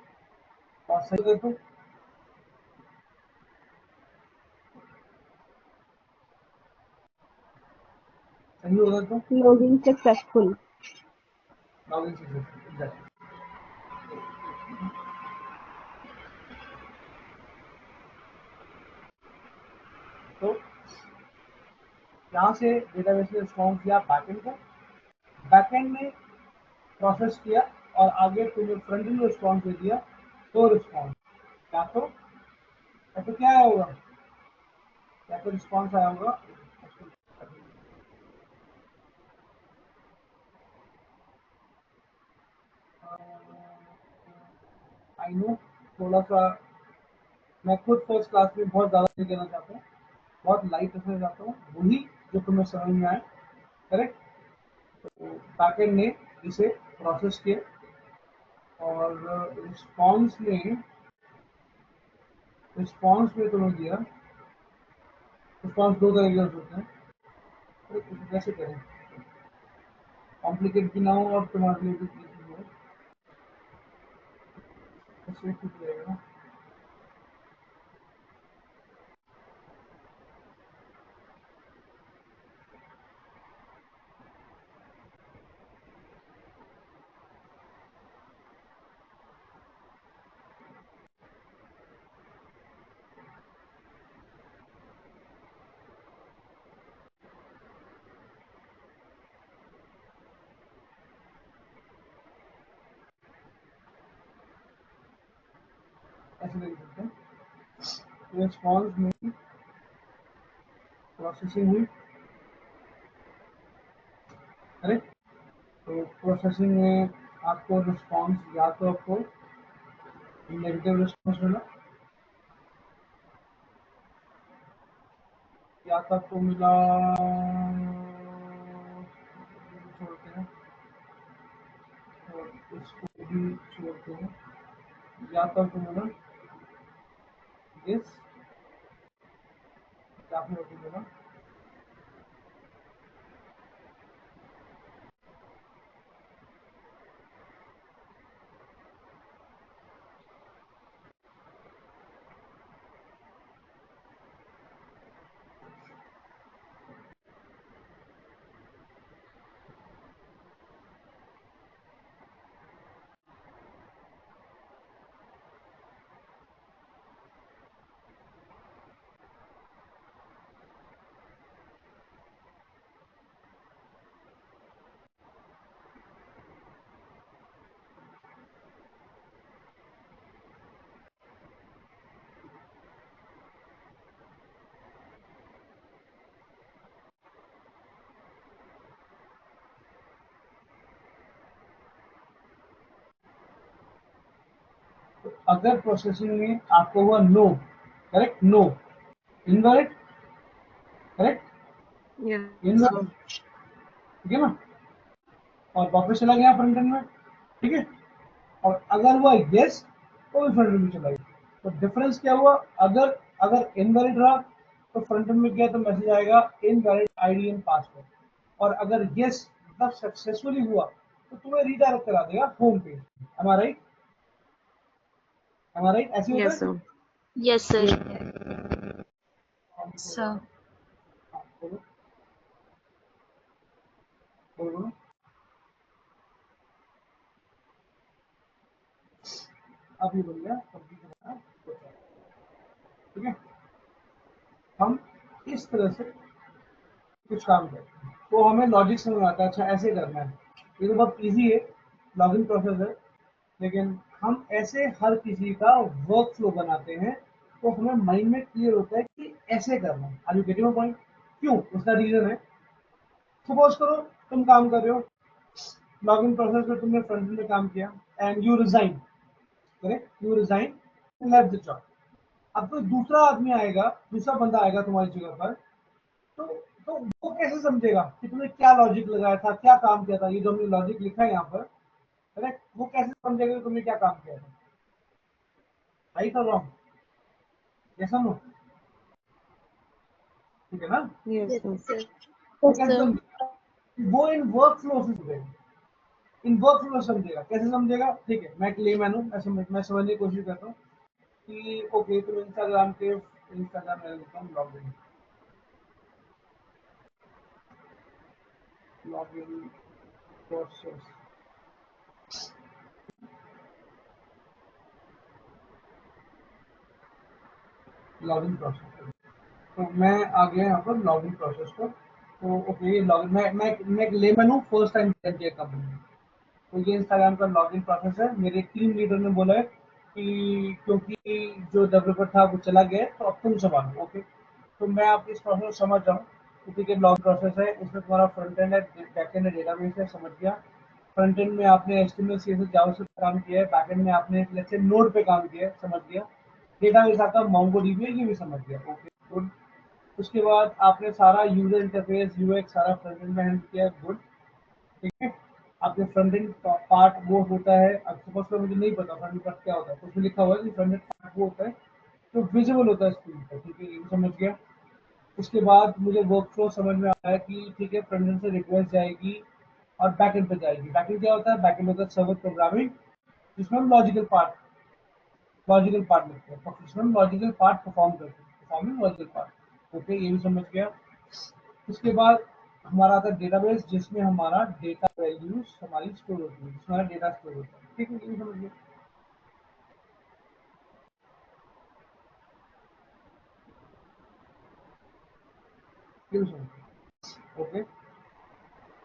और सही देखो, सही होगा तो Login successful. Login successful. Exactly. तो यहाँ से डेटाबेस ने रिस्पॉन्स दिया बैकएंड को, बैकएंड ने प्रोसेस किया और आगे तुम्हें फ्रंट एंड रिस्पॉन्स दे दिया। तो रिस्पॉन्स या तो क्या आया होगा? या तो रिस्पॉन्स आया होगा, आई नो थोड़ा सा मैं खुद फर्स्ट क्लास में बहुत ज़्यादा नहीं कहना चाहता हूँ, बहुत लाइट रखना चाहता हूँ, वही जो तुम्हें समझ में आए। करेक्ट। तो बैकएंड ने इसे प्रोसेस किया और रिस्पॉन्स में तुम्हें दिया। रिस्पॉन्स दो तरह के हो सकते हैं, तो इसे कैसे करें कॉम्प्लिकेट भी ना हो और तुम्हारे लिए भी easy हो, इससे ठीक रहेगा। ऐसे लिख सकते हैं, रिस्पॉन्स में प्रोसेसिंग हुई, करेक्ट। तो प्रोसेसिंग में आपको रिस्पॉन्स या तो आपको नेगेटिव रिस्पॉन्स मिला या तो आपको मिला, छोड़ते हैं और इसको भी छोड़ते हैं, या तो आपको मिला यस या फिर आपको मिला अगर प्रोसेसिंग में आपको हुआ no, correct, no, invalid, correct, invalid, ठीक है ना, और वापस चला गया फ्रंट एंड में, ठीक है। और अगर हुआ यस तो भी फ्रंट एंड में चला गया। तो डिफरेंस क्या हुआ, अगर अगर इनवैलिड रहा तो फ्रंट एंड में गया तो मैसेज आएगा इनवैलिड आईडी एंड पासवर्ड, और अगर यस मतलब सक्सेसफुली हुआ तो तुम्हें रीडायरेक्ट करा देगा होम पेज। एम आई राइट? एम आई राइट? ऐसे होता है। Yes sir. सर बोलो बोलो। अभी बन गया कंप्लीट होना, ठीक है। हम इस तरह से कुछ काम करते हैं तो हमें लॉजिक समझ आता है, अच्छा ऐसे करना है। ये तो बहुत इजी है, लॉगिन प्रोसेस है, लेकिन हम ऐसे हर किसी का वर्क फ्लो बनाते हैं तो हमें माइंड में क्लियर होता है कि ऐसे करना है। Are you getting my point? क्यों? उसका रीजन है, सपोज करो तुम काम कर रहे हो, लॉगिन प्रोसेस में तुमने फ्रंट एंड में काम किया and you resign, correct, you resign, left the job. अब कोई दूसरा आदमी आएगा, दूसरा बंदा आएगा तुम्हारी जगह पर, तो तो वो कैसे समझेगा कि तुमने क्या लॉजिक लगाया था, क्या काम किया था? ये जो हमने लॉजिक लिखा है यहाँ पर, करेक्ट, वो कैसे समझेगा कि तुमने क्या काम किया था? राइट और रॉन्ग? कैसा नो? ठीक है ना? Yes, sir. वो यस कैसे सर। समझेगा? वो इन वर्क फ्लो से समझेगा, इन वर्क फ्लो से समझेगा। कैसे समझेगा? ठीक है, मैं एक लेमैन हूँ, मैं समझने की कोशिश करता हूँ कि ओके तुम इंस्टाग्राम के, इंस्टाग्राम में लिखता हूँ login, login process, login process. तो मैं आ गया यहाँ पर लॉगिन प्रोसेस पर। तो ओके, ये लॉगिन, मैं एक लेमन हूँ, फर्स्ट टाइम किया कंपनी में। तो ये इंस्टाग्राम का लॉगिन प्रोसेस है। मेरे टीम लीडर ने बोला है कि क्योंकि जो डेवलपर था वो चला गया है तो अब तुम संभालो, ओके। तो मैं आपकी इस प्रोसेस को समझ रहा हूँ। तो ठीक है, लॉगिन प्रोसेस है, इसमें तुम्हारा फ्रंट एंड है, बैक एंड है, डेटाबेस है, समझ गया। फ्रंट एंड में आपने HTML CSS जावास्क्रिप्ट पे काम किया है, बैक एंड में आपने लेट्स से नोड पे काम किया है, समझ गया। डेटाबेस आपका मोंगोडीबी है, ये भी समझ गया, ओके गुड। उसके बाद आपने सारा यूजर इंटरफेस यूएक्स सारा फ्रंट एंड में हैंडल किया है, गुड, ठीक है। आपके फ्रंट एंड पार्ट वो होता है, अब सपोज करो मुझे नहीं पता फ्रंट एंड पार्ट क्या होता है, तो उसमें लिखा हुआ है कि फ्रंट एंड पार्ट वो होता है जो विजिबल होता है स्क्रीन पर, ठीक है, ये भी समझ गया। उसके बाद मुझे वर्क फ्लो समझ में आया कि ठीक है, फ्रंट एंड से रिक्वेस्ट जाएगी और बैक एंड पे जाएगी। बैक एंड क्या होता है? बैक एंड होता है सर्वर प्रोग्रामिंग, जिसमें हम लॉजिकल पार्ट लिखते हैं, जिसमें हम लॉजिकल पार्ट परफॉर्म करते हैं, परफॉर्मिंग लॉजिकल पार्ट, ओके, ये भी समझ गया। उसके बाद हमारा आता है डेटाबेस, जिसमें हमारा डेटा वैल्यूज हमारी स्टोर होती है, जिसमें हमारा डेटा स्टोर होता है, ठीक है, ये भी समझ गया, ये भी समझ गया, ओके।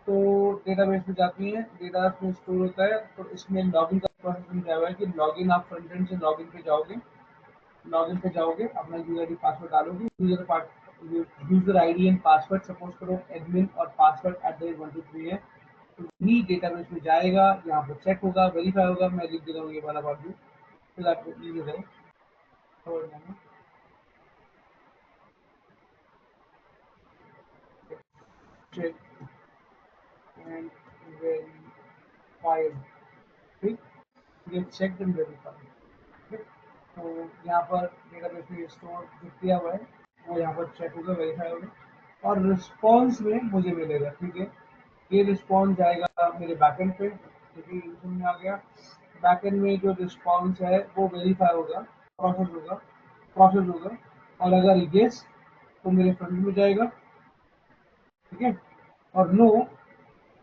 तो डेटाबेस में जाती है, डेटा में स्टोर होता है, तो इसमें लॉगिन का प्रोसेस समझाया हुआ है कि लॉगिन आप फ्रंट एंड से लॉगिन पे जाओगे, लॉगिन पे जाओगे, अपना यूजर आईडी पासवर्ड डालोगे, user ID and password suppose करो एडमिन और पासवर्ड @123 है, तो वही डेटाबेस में जाएगा, यहाँ पर चेक होगा, वेरीफाई होगा। मैं लिख दे रहा हूँ ये वाला बात भी, फिर आपको इजी रहे समझने में। चेक एंड वेरीफाइड, ठीक, ये चेक एंड वेरीफाइड, ठीक। तो यहाँ पर डेटाबेस में स्टोर जो किया हुआ है वो यहाँ पर चेक होगा, वेरीफाई होगा और रिस्पॉन्स में मुझे मिलेगा, ठीक है। ये रिस्पॉन्स जाएगा मेरे बैकएंड पे, देखिए यूजर में आ गया। बैकएंड में जो रिस्पॉन्स है वो वेरीफाई होगा, प्रोसेस होगा और अगर येस तो मेरे फ्रंट में जाएगा, ठीक है, और नो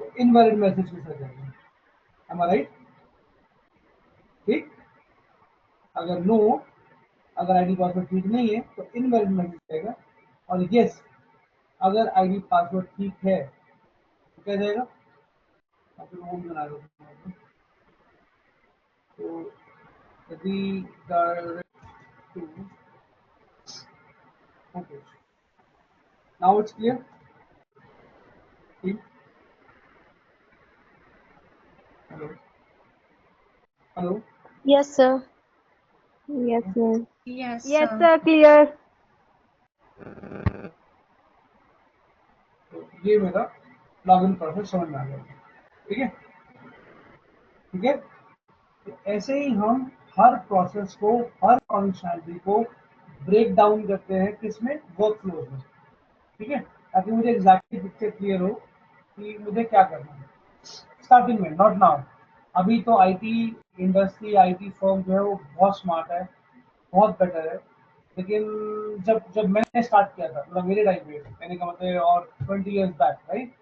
तो इनवैलिड मैसेज के साथ जाएगा। एम आई राइट? ठीक। अगर नो, अगर आईडी पासवर्ड ठीक नहीं है तो इनवैलिड मैसेज जाएगा, और यस अगर आईडी पासवर्ड ठीक है तो क्या जाएगा, आपको होम बना दो। तो redirect to homepage. Now it's clear? ठीक। Hello hello, Yes, sir. Yes, sir. Yes, Yes, sir. sir. Clear. तो ये मेरा लॉगिन प्रोसेस समझ में आ गया, ठीक है, ठीक है। तो ऐसे ही हम हर प्रोसेस को, हर फंक्शनलिटी को ब्रेक डाउन करते हैं किसमें, वर्क फ्लोज में, ठीक है, ताकि मुझे एग्जैक्टली पिक्चर क्लियर हो कि मुझे क्या करना है स्टार्टिंग में, नॉट नाउ। अभी तो आईटी इंडस्ट्री, आईटी फर्म जो है वो बहुत स्मार्ट है, बहुत बेटर है, लेकिन जब जब मैंने स्टार्ट किया था, मतलब मेरे टाइम पे, मैंने कहा मतलब और 20 years बैक, राइट,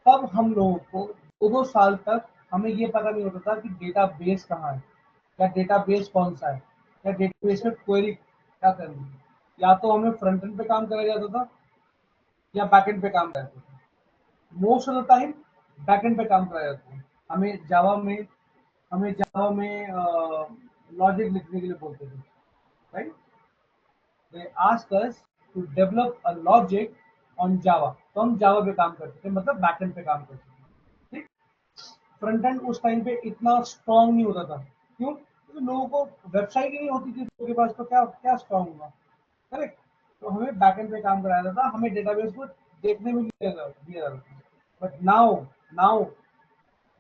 तब हम लोगों को 2-2 साल तक हमें ये पता नहीं होता था कि डेटा बेस कहाँ है, या डेटा बेस कौन सा है, या डेटा बेस में क्वेरी क्या करनी है। या तो हमें फ्रंट एंड पे काम कराया जाता था या बैक एंड पे काम कराया जाता था। Most of the time backend पे काम कराया जाता है। हमें जावा में लॉजिक लिखने के लिए बोलते थे, right. They ask us to develop a logic on Java, तो हम जावा पे काम करते थे, मतलब बैकएंड पे काम करते थे, ठीक। फ्रंट एंड उस टाइम पे इतना स्ट्रांग नहीं होता था, क्यों, क्योंकि लोगों को वेबसाइट ही नहीं होती थी उनके पास, तो क्या क्या स्ट्रांग होगा, करेक्ट। तो हमें बैकएंड पे काम कराया जाता था, हमें डेटाबेस को देखने में दिया जाता था। But now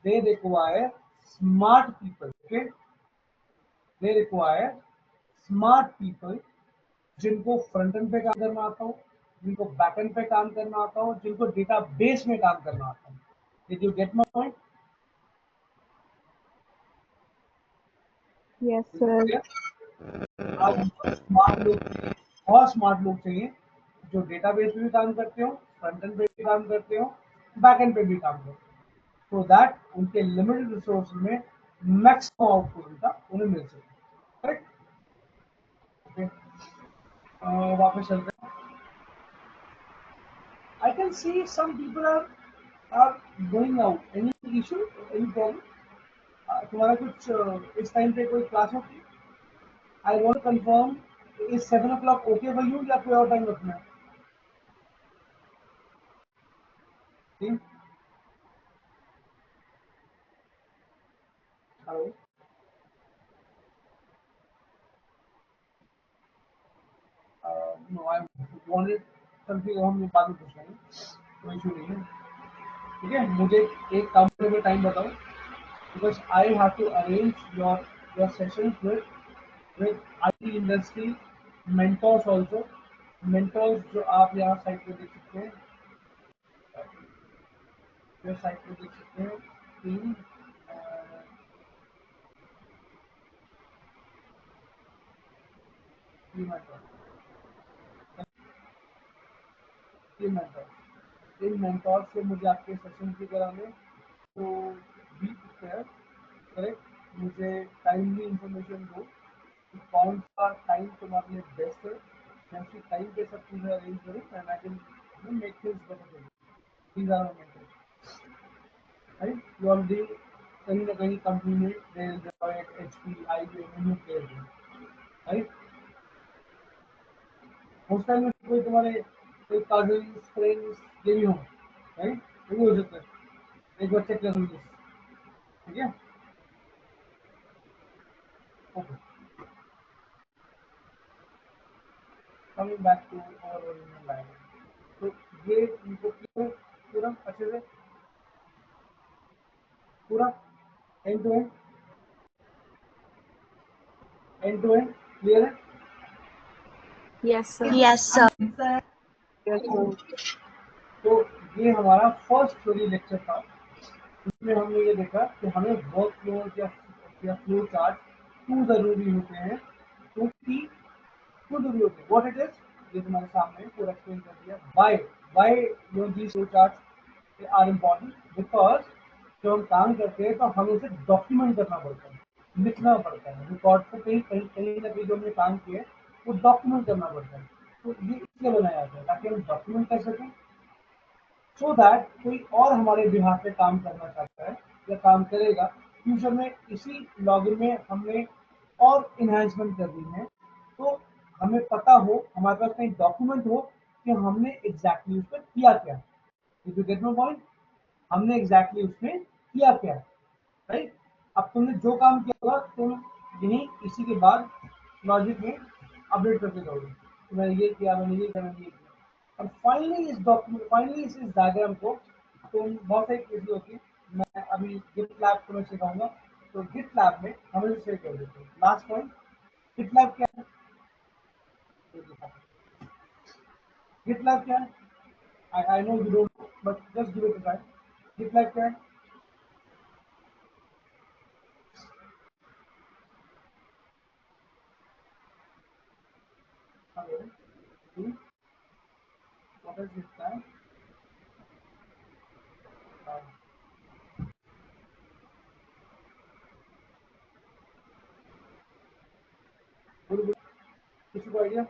they require smart people, okay, they require smart people जिनको फ्रंट एंड पे काम करना आता हो, जिनको बैक एंड पे काम करना आता हो, जिनको डेटा बेस में काम करना आता हो। Did you get my point? Yes, sir. आज स्मार्ट लोग चाहिए, बहुत स्मार्ट लोग चाहिए, जो डेटाबेस पे भी काम करते हो, फ्रंट एंड पे भी काम करते हो, बैक एंड पे भी काम करते हो, सो दैट उनके लिमिटेड रिसोर्स में मैक्सिमम आउटपुट उनका उन्हें मिल सके, करेक्ट। ओके, वापस चलते हैं। I can see some people are going out. Any issue? Any problem? तुम्हारा कुछ इस टाइम पे कोई क्लास होती है? I want to confirm, is 7 o'clock okay for you या कोई और टाइम रखना है? ठीक? Hello? No, I wanted something, हम बाद में पूछ लेंगे, कोई इशू नहीं है, ठीक है। मुझे एक कंफर्टेबल टाइम बताओ, because I have to arrange your sessions with IT industry mentors also, mentors जो आप यहाँ साइट पे देख सकते हैं, जो साइट पे देख सकते हैं, तीन मेंटोर, तीन मेंटोर, इन मेंटोर से मुझे आपके सेशन भी कराने, तो बी प्रिपेयर, करेक्ट। मुझे टाइमली इंफॉर्मेशन दो कि कौन सा टाइम तुम्हारे लिए बेस्ट है, मैं उसी टाइम पे सब चीज़ें अरेंज करूँ and I can make things better for you. These are my mentors, right. You already कहीं ना कहीं कंपनी में डेल, डेलॉयट, एचपी, आईबीएम, यूकेयर, राइट। हॉस्टल में कोई तुम्हारे कोई कजिन्स फ्रेंड्स ये भी हो, राइट, ये भी हो सकता है, एक बार चेक कर लीजिए, ठीक है, okay. Coming back to our original line, तो ये इनको क्लियर पूरा अच्छे से, पूरा एंड टू एंड क्लियर है? Yes, sir. Yes, sir. Yes, sir. तो ये हमारा फर्स्ट थ्योरी लेक्चर था, इसमें हमने ये देखा कि हमें वर्क फ्लो या फ्लो चार्ट क्यों जरूरी होते हैं, क्योंकि क्यों जरूरी होते हैं, व्हाट इट इज, ये तुम्हारे सामने पूरा एक्सप्लेन कर दिया। Why these flowchart are important, because जब हम काम करते हैं तो हमें उसे डॉक्यूमेंट करना पड़ता है, लिखना पड़ता है, रिकॉर्ड को कहीं कहीं कहीं ना कहीं जो हमने काम किया है वो डॉक्यूमेंट करना पड़ता है। तो ये इसलिए बनाया जाता है ताकि हम डॉक्यूमेंट कर सकें, सो दैट कोई और हमारे बिहाफ पे काम करना चाहता है या काम करेगा फ्यूचर में, इसी लॉगिन में हमने और इन्हांसमेंट करनी है, तो हमें पता हो, हमारे पास कहीं डॉक्यूमेंट हो कि हमने एग्जैक्टली उस पर किया क्या। यू गेट माय पॉइंट, हमने एग्जैक्टली उसमें किया क्या, राइट। अब तुमने जो काम किया होगा तुम यही इसी के बाद लॉजिक में अपडेट करते जाओगे, तो मैंने ये किया, मैंने ये किया, मैंने ये किया, और फाइनली इस डॉक्यूमेंट, फाइनली इस डायग्राम को तुम बहुत सारी चीजें होती है, मैं अभी गिट लैब को मैं सिखाऊंगा, तो गिट लैब में हम इसे शेयर कर देते हैं। लास्ट पॉइंट, गिट लैब क्या है, गिट लैब क्या है, I know you don't but just give it a try. GitLab क्या है, hello, what is GitLab, किसी को आइडिया?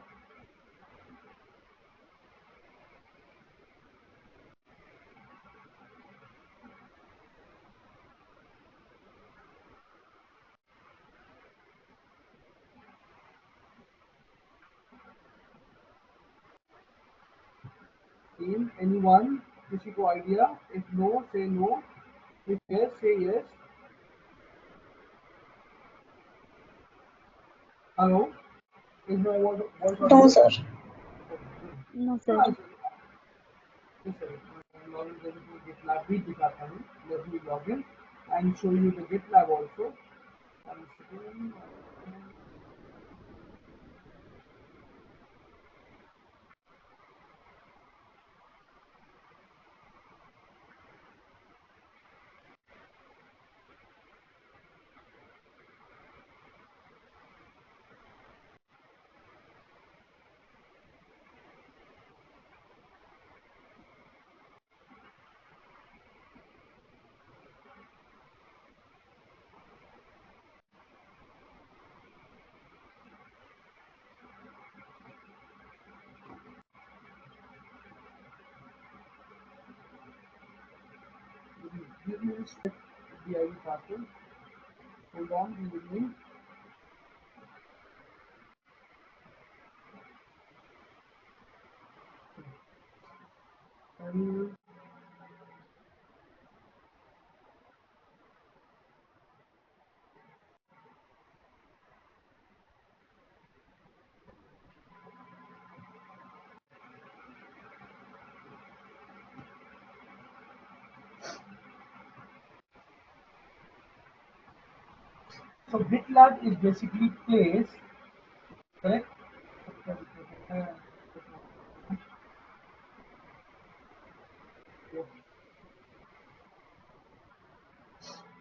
टीम एनीवन, किसी को idea? If no say no, if yes say yes. Hello, is my voice No, audible? sir. No, sir. Login करके गिटलैब भी दिखाता हूँ, let me login and show you the GitLab also. Give me the ID password. Hold on, give me. And so GitLab is basically place, correct?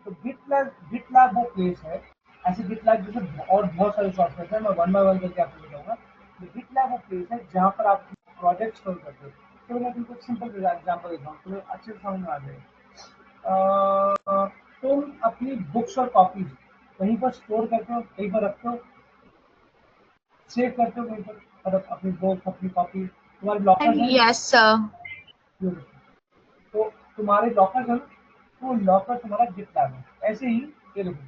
तो गिटलैब वो प्लेस है, ऐसे गिटलैब जैसे और बहुत सारे सॉफ्टवेयर हैं, मैं वन बाय वन करके आपको बताऊंगा। तो गिटलैब वो प्लेस है जहाँ पर आप प्रोजेक्ट स्टोर करते हो। तो मैं तुमको सिंपल एग्जांपल देता हूँ, तुम्हें अच्छे से समझ में आ जाएगा। तुम अपनी बुक्स और कॉपीज कहीं पर स्टोर करते हो, कहीं पर रखते हो, सेव करते हो कहीं पर, मतलब अपनी बुक, अपनी कॉपी, तुम्हारे लॉकर्स हैं। Yes, sir. तो तुम्हारे लॉकर्स है ना, तो लॉकर तुम्हारा गिटलैब है। ऐसे ही ये देखो,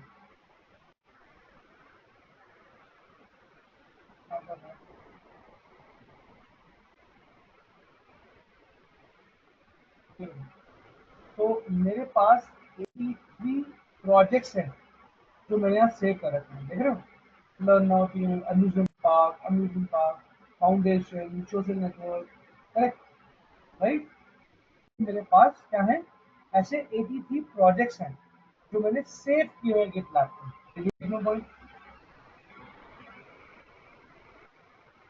ठीक है। तो मेरे पास 83 प्रोजेक्ट्स हैं जो मैंने यहाँ सेव कर रखे हैं, देख रहे हो? Learn now team, amusement park, foundation, social network, correct, right? मेरे पास क्या है, ऐसे 83 प्रोजेक्ट्स हैं जो मैंने सेव किए हुए गिटलैब पे। Did you get my point?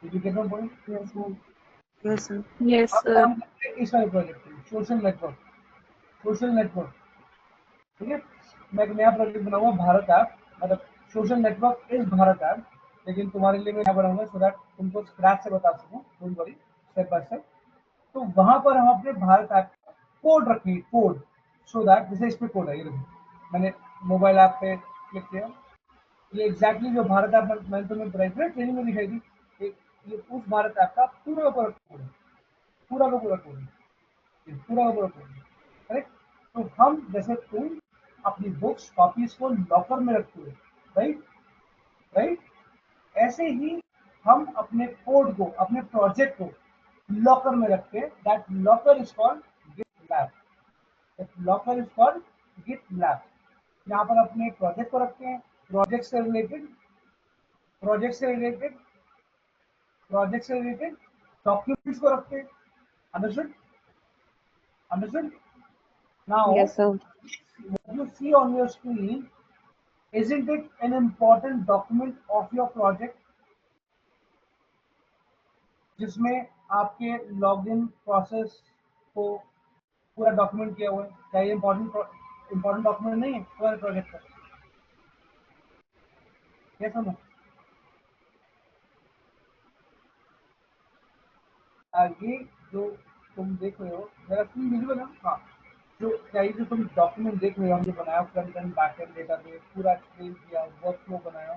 Did you get my point? Yes, sir. Yes, sir. Yes, अब sir. काम करते हैं इस वाले प्रोजेक्ट पे, सोशल नेटवर्क, ठीक है? मैं एक नया प्रोजेक्ट बनाऊंगा, भारत ऐप, मतलब social network is Bharat app, लेकिन तुम्हारे लिए मैं क्या बनाऊंगा सो दैट तुमको स्क्रैच से बता सकूं, don't worry, step by step. तो वहां पर हम अपने भारत ऐप कोड रखेंगे, कोड, सो दैट जैसे इस पे कोड है, ये देखो मैंने मोबाइल ऐप पे क्लिक किया, ये एग्जैक्टली जो भारत ऐप मैंने तुम्हें ट्रेनिंग में दिखाई थी, ये उस भारत ऐप का पूरा का पूरा कोड है, पूरा का पूरा कोड है, ये पूरा का पूरा कोड है, करेक्ट? तो हम जैसे तुम अपनी बुक्स कॉपीज को लॉकर में रखते हो, राइट, राइट, ऐसे ही हम अपने कोड को, अपने प्रोजेक्ट को लॉकर में रखते हैं, that locker is called GitLab, that locker is called GitLab. यहाँ पर अपने प्रोजेक्ट को रखते हैं, प्रोजेक्ट से रिलेटेड डॉक्यूमेंट्स को रखते हैं, understood, understood? Now Yes, sir. what you see on your screen, isn't it an important document of your project, जिसमें आपके लॉगिन प्रोसेस को पूरा डॉक्यूमेंट किया हुआ है? क्या ये इम्पोर्टेंट डॉक्यूमेंट नहीं है तुम्हारे प्रोजेक्ट का? क्या समझ? ये जो तुम देख रहे हो, मेरा स्क्रीन विजिबल है? हाँ, जो क्या ये जो तुम डॉक्यूमेंट देख रहे हो, हमने बनाया front end back and database, पूरा एक्सप्लेन किया, वर्क फ्लो बनाया,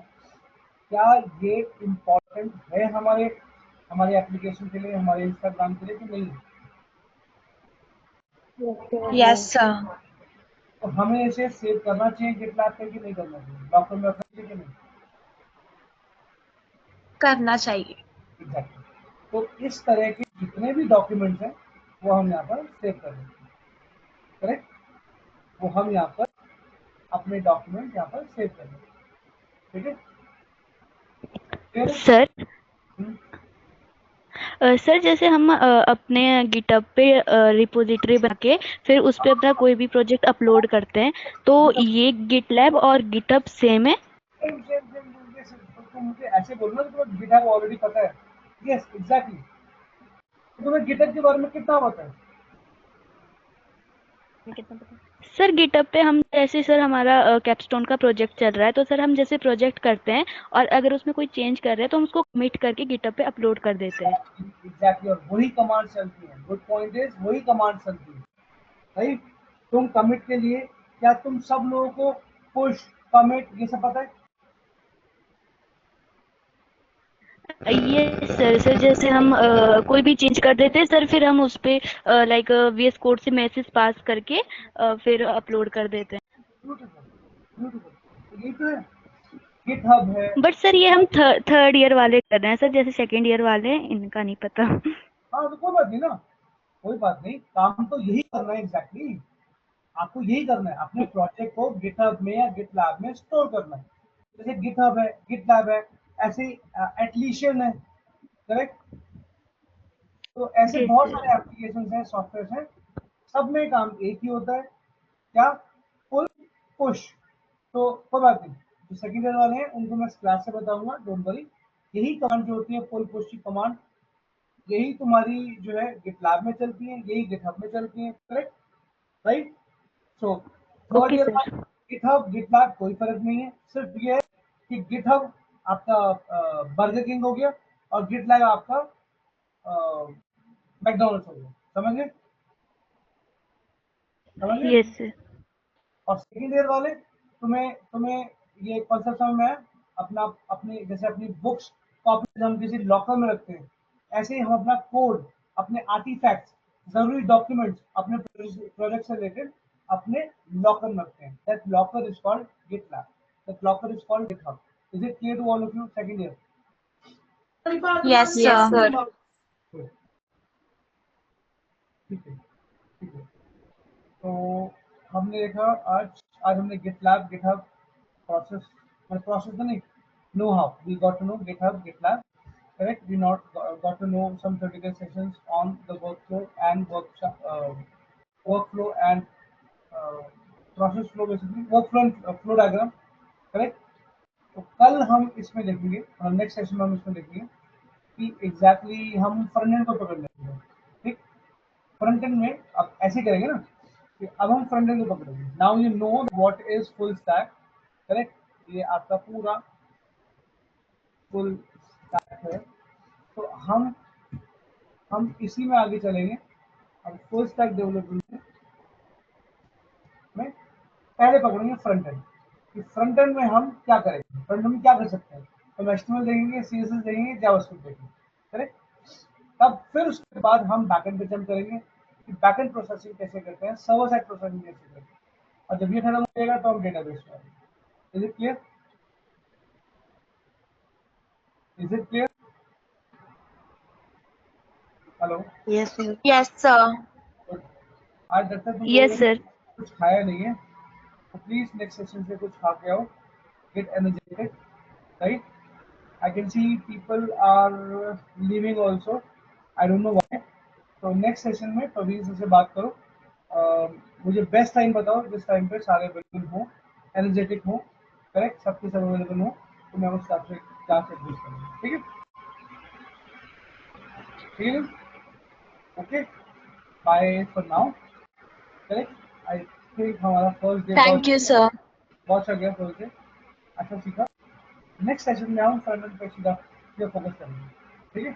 क्या ये इम्पोर्टेंट है हमारे हमारे एप्लीकेशन के लिए, हमारे इंस्टाग्राम के लिए कि नहीं? Yes, sir. तो हमें इसे सेव करना चाहिए गिटलैब पे कि नहीं करना चाहिए, डॉक्टर में रखना चाहिए कि नहीं? करना चाहिए। एग्जैक्टली। तो इस तरह के जितने भी डॉक्यूमेंट्स हैं वो हम यहाँ पर सेव कर देते हैं, करेक्ट? वो हम यहाँ पर अपने डॉक्यूमेंट यहाँ पर सेव कर देते हैं, ठीक है? फिर सर सर जैसे हम अपने गिटहब पे रिपोजिटरी बना के फिर उस पे अपना कोई भी प्रोजेक्ट अपलोड करते हैं, तो ये गिटलैब और गिटहब सेम है? तो तुम मुझे ऐसे बोलना कि तुम्हें गिटहब ऑलरेडी पता है। Yes, exactly. तो तुम्हें गिटहब के बारे में कितना पता है? सर गिटहब पे हम जैसे सर हमारा कैपस्टोन का प्रोजेक्ट चल रहा है, तो सर हम जैसे प्रोजेक्ट करते हैं और अगर उसमें कोई चेंज कर रहे हैं तो हम उसको कमिट करके गिटहब पे अपलोड कर देते हैं। एग्जैक्टली, और वही कमांड चलती है, गुड पॉइंट इज वही कमांड चलती है, राइट? तुम कमिट के लिए, क्या तुम सब लोगों को पुश, कमिट ये सब पता है? ये सर जैसे हम कोई भी चेंज कर देते हैं सर, फिर हम उस पे लाइक VS कोड से मैसेज पास करके फिर अपलोड कर देते हैं। ब्यूटीफुल, ब्यूटीफुल, यही तो है गिटहब है। बट सर ये हम थर्ड ईयर वाले कर रहे हैं सर, जैसे सेकंड ईयर वाले इनका नहीं पता। हाँ, तो कोई बात नहीं ना, कोई बात नहीं, काम तो यही करना है एग्जैक्टली। आपको यही करना है, अपने प्रोजेक्ट को गिटहब में या गिटलैब में स्टोर करना है। जैसे गिटहब है, गिटलैब है, ऐसे एटलीशन है, करेक्ट? तो ऐसे जी बहुत सर। सारे एप्लीकेशन हैं, सॉफ्टवेयर हैं, सब में काम एक ही होता है, क्या? पुल, पुश। तो कोई बात नहीं, जो सेकंड ईयर वाले हैं उनको मैं क्लास से बताऊंगा, डोंट वरी। यही कमांड जो होती है पुल पुश की कमांड, यही तुम्हारी जो है गिटलैब में चलती है, यही गिटहब में चलती है, correct, right? So third okay year का सर। गिटहब गिटलैब कोई फर्क नहीं है, सिर्फ ये है कि गिटहब आपका बर्गर किंग हो गया और गिटलैब आपका मैकडोनल्ड्स हो गया, समझ गए? समझ गए? Yes sir. और सेकंड ईयर वाले, तुम्हें तुम्हें ये कॉन्सेप्ट समझ में आया? अपना अपनी जैसे अपनी बुक्स कॉपी हम किसी लॉकर में रखते हैं, ऐसे ही हम अपना कोड, अपने आर्टिफैक्ट्स, जरूरी डॉक्यूमेंट्स अपने प्रोजेक्ट से रिलेटेड अपने लॉकर में रखते हैं, that locker is called GitLab, that locker is called GitHub. Is it clear to all of you second year? Yes, Yes, sir. sir. ठीक है, ठीक है। तो हमने देखा आज हमने गिटलैब गिटहब प्रोसेस प्रोसेस तो नहीं no how we got to know GitHub GitLab correct. We not got to know some theoretical sessions on the workflow and workflow and process flow, basically workflow and flow diagram, correct. तो कल हम इसमें देखेंगे और नेक्स्ट सेशन में हम इसमें देखेंगे कि एग्जैक्टली हम फ्रंट एंड को पकड़ लेंगे, ठीक। फ्रंट एंड में अब ऐसे करेंगे ना कि अब हम फ्रंट एंड को पकड़ेंगे। Now you know what is full stack, correct. ये आपका पूरा फुल स्टैक है। तो हम इसी में आगे चलेंगे। अब फुल स्टैक डेवलपमेंट में पहले पकड़ेंगे फ्रंट एंड कि फ्रंट एंड में हम क्या करेंगे, फ्रंट एंड में क्या कर सकते हैं। हम एचटीएमएल देखेंगे, सीएसएस देखेंगे, जावास्क्रिप्ट देखेंगे, करेक्ट। तब फिर उसके बाद हम बैकएंड पे जंप करेंगे कि बैकएंड प्रोसेसिंग कैसे करते हैं, सर्वर साइड प्रोसेसिंग कैसे करते हैं, और जब ये खत्म हो जाएगा तो हम डेटाबेस में आएंगे। Is it clear? Is it clear? Hello. Yes, sir. Yes, sir. आज लगता है तुम Yes, लोगों sir. ने कुछ खाया नहीं है, तो प्लीज नेक्स्ट सेशन से कुछ खा के आओ, get energetic, right. I can see people are leaving also. I don't know why. तो नेक्स्ट सेशन में प्रवीण सर से बात करो। मुझे बेस्ट टाइम बताओ जिस टाइम पे सारे अवेलेबल हो, एनर्जेटिक हो, करेक्ट, सबके सब अवेलेबल हो, तो मैं उस हिसाब से क्लास एडजस्ट करूँगा, ठीक है? ठीक है, okay, bye for now, correct. I think हमारा first day Thank you, sir. बहुत अच्छा गया, फर्स्ट डे अच्छा सीखा। नेक्स्ट सेशन में हम फ्रंट एंड पे सीधा फोकस करेंगे, ठीक है।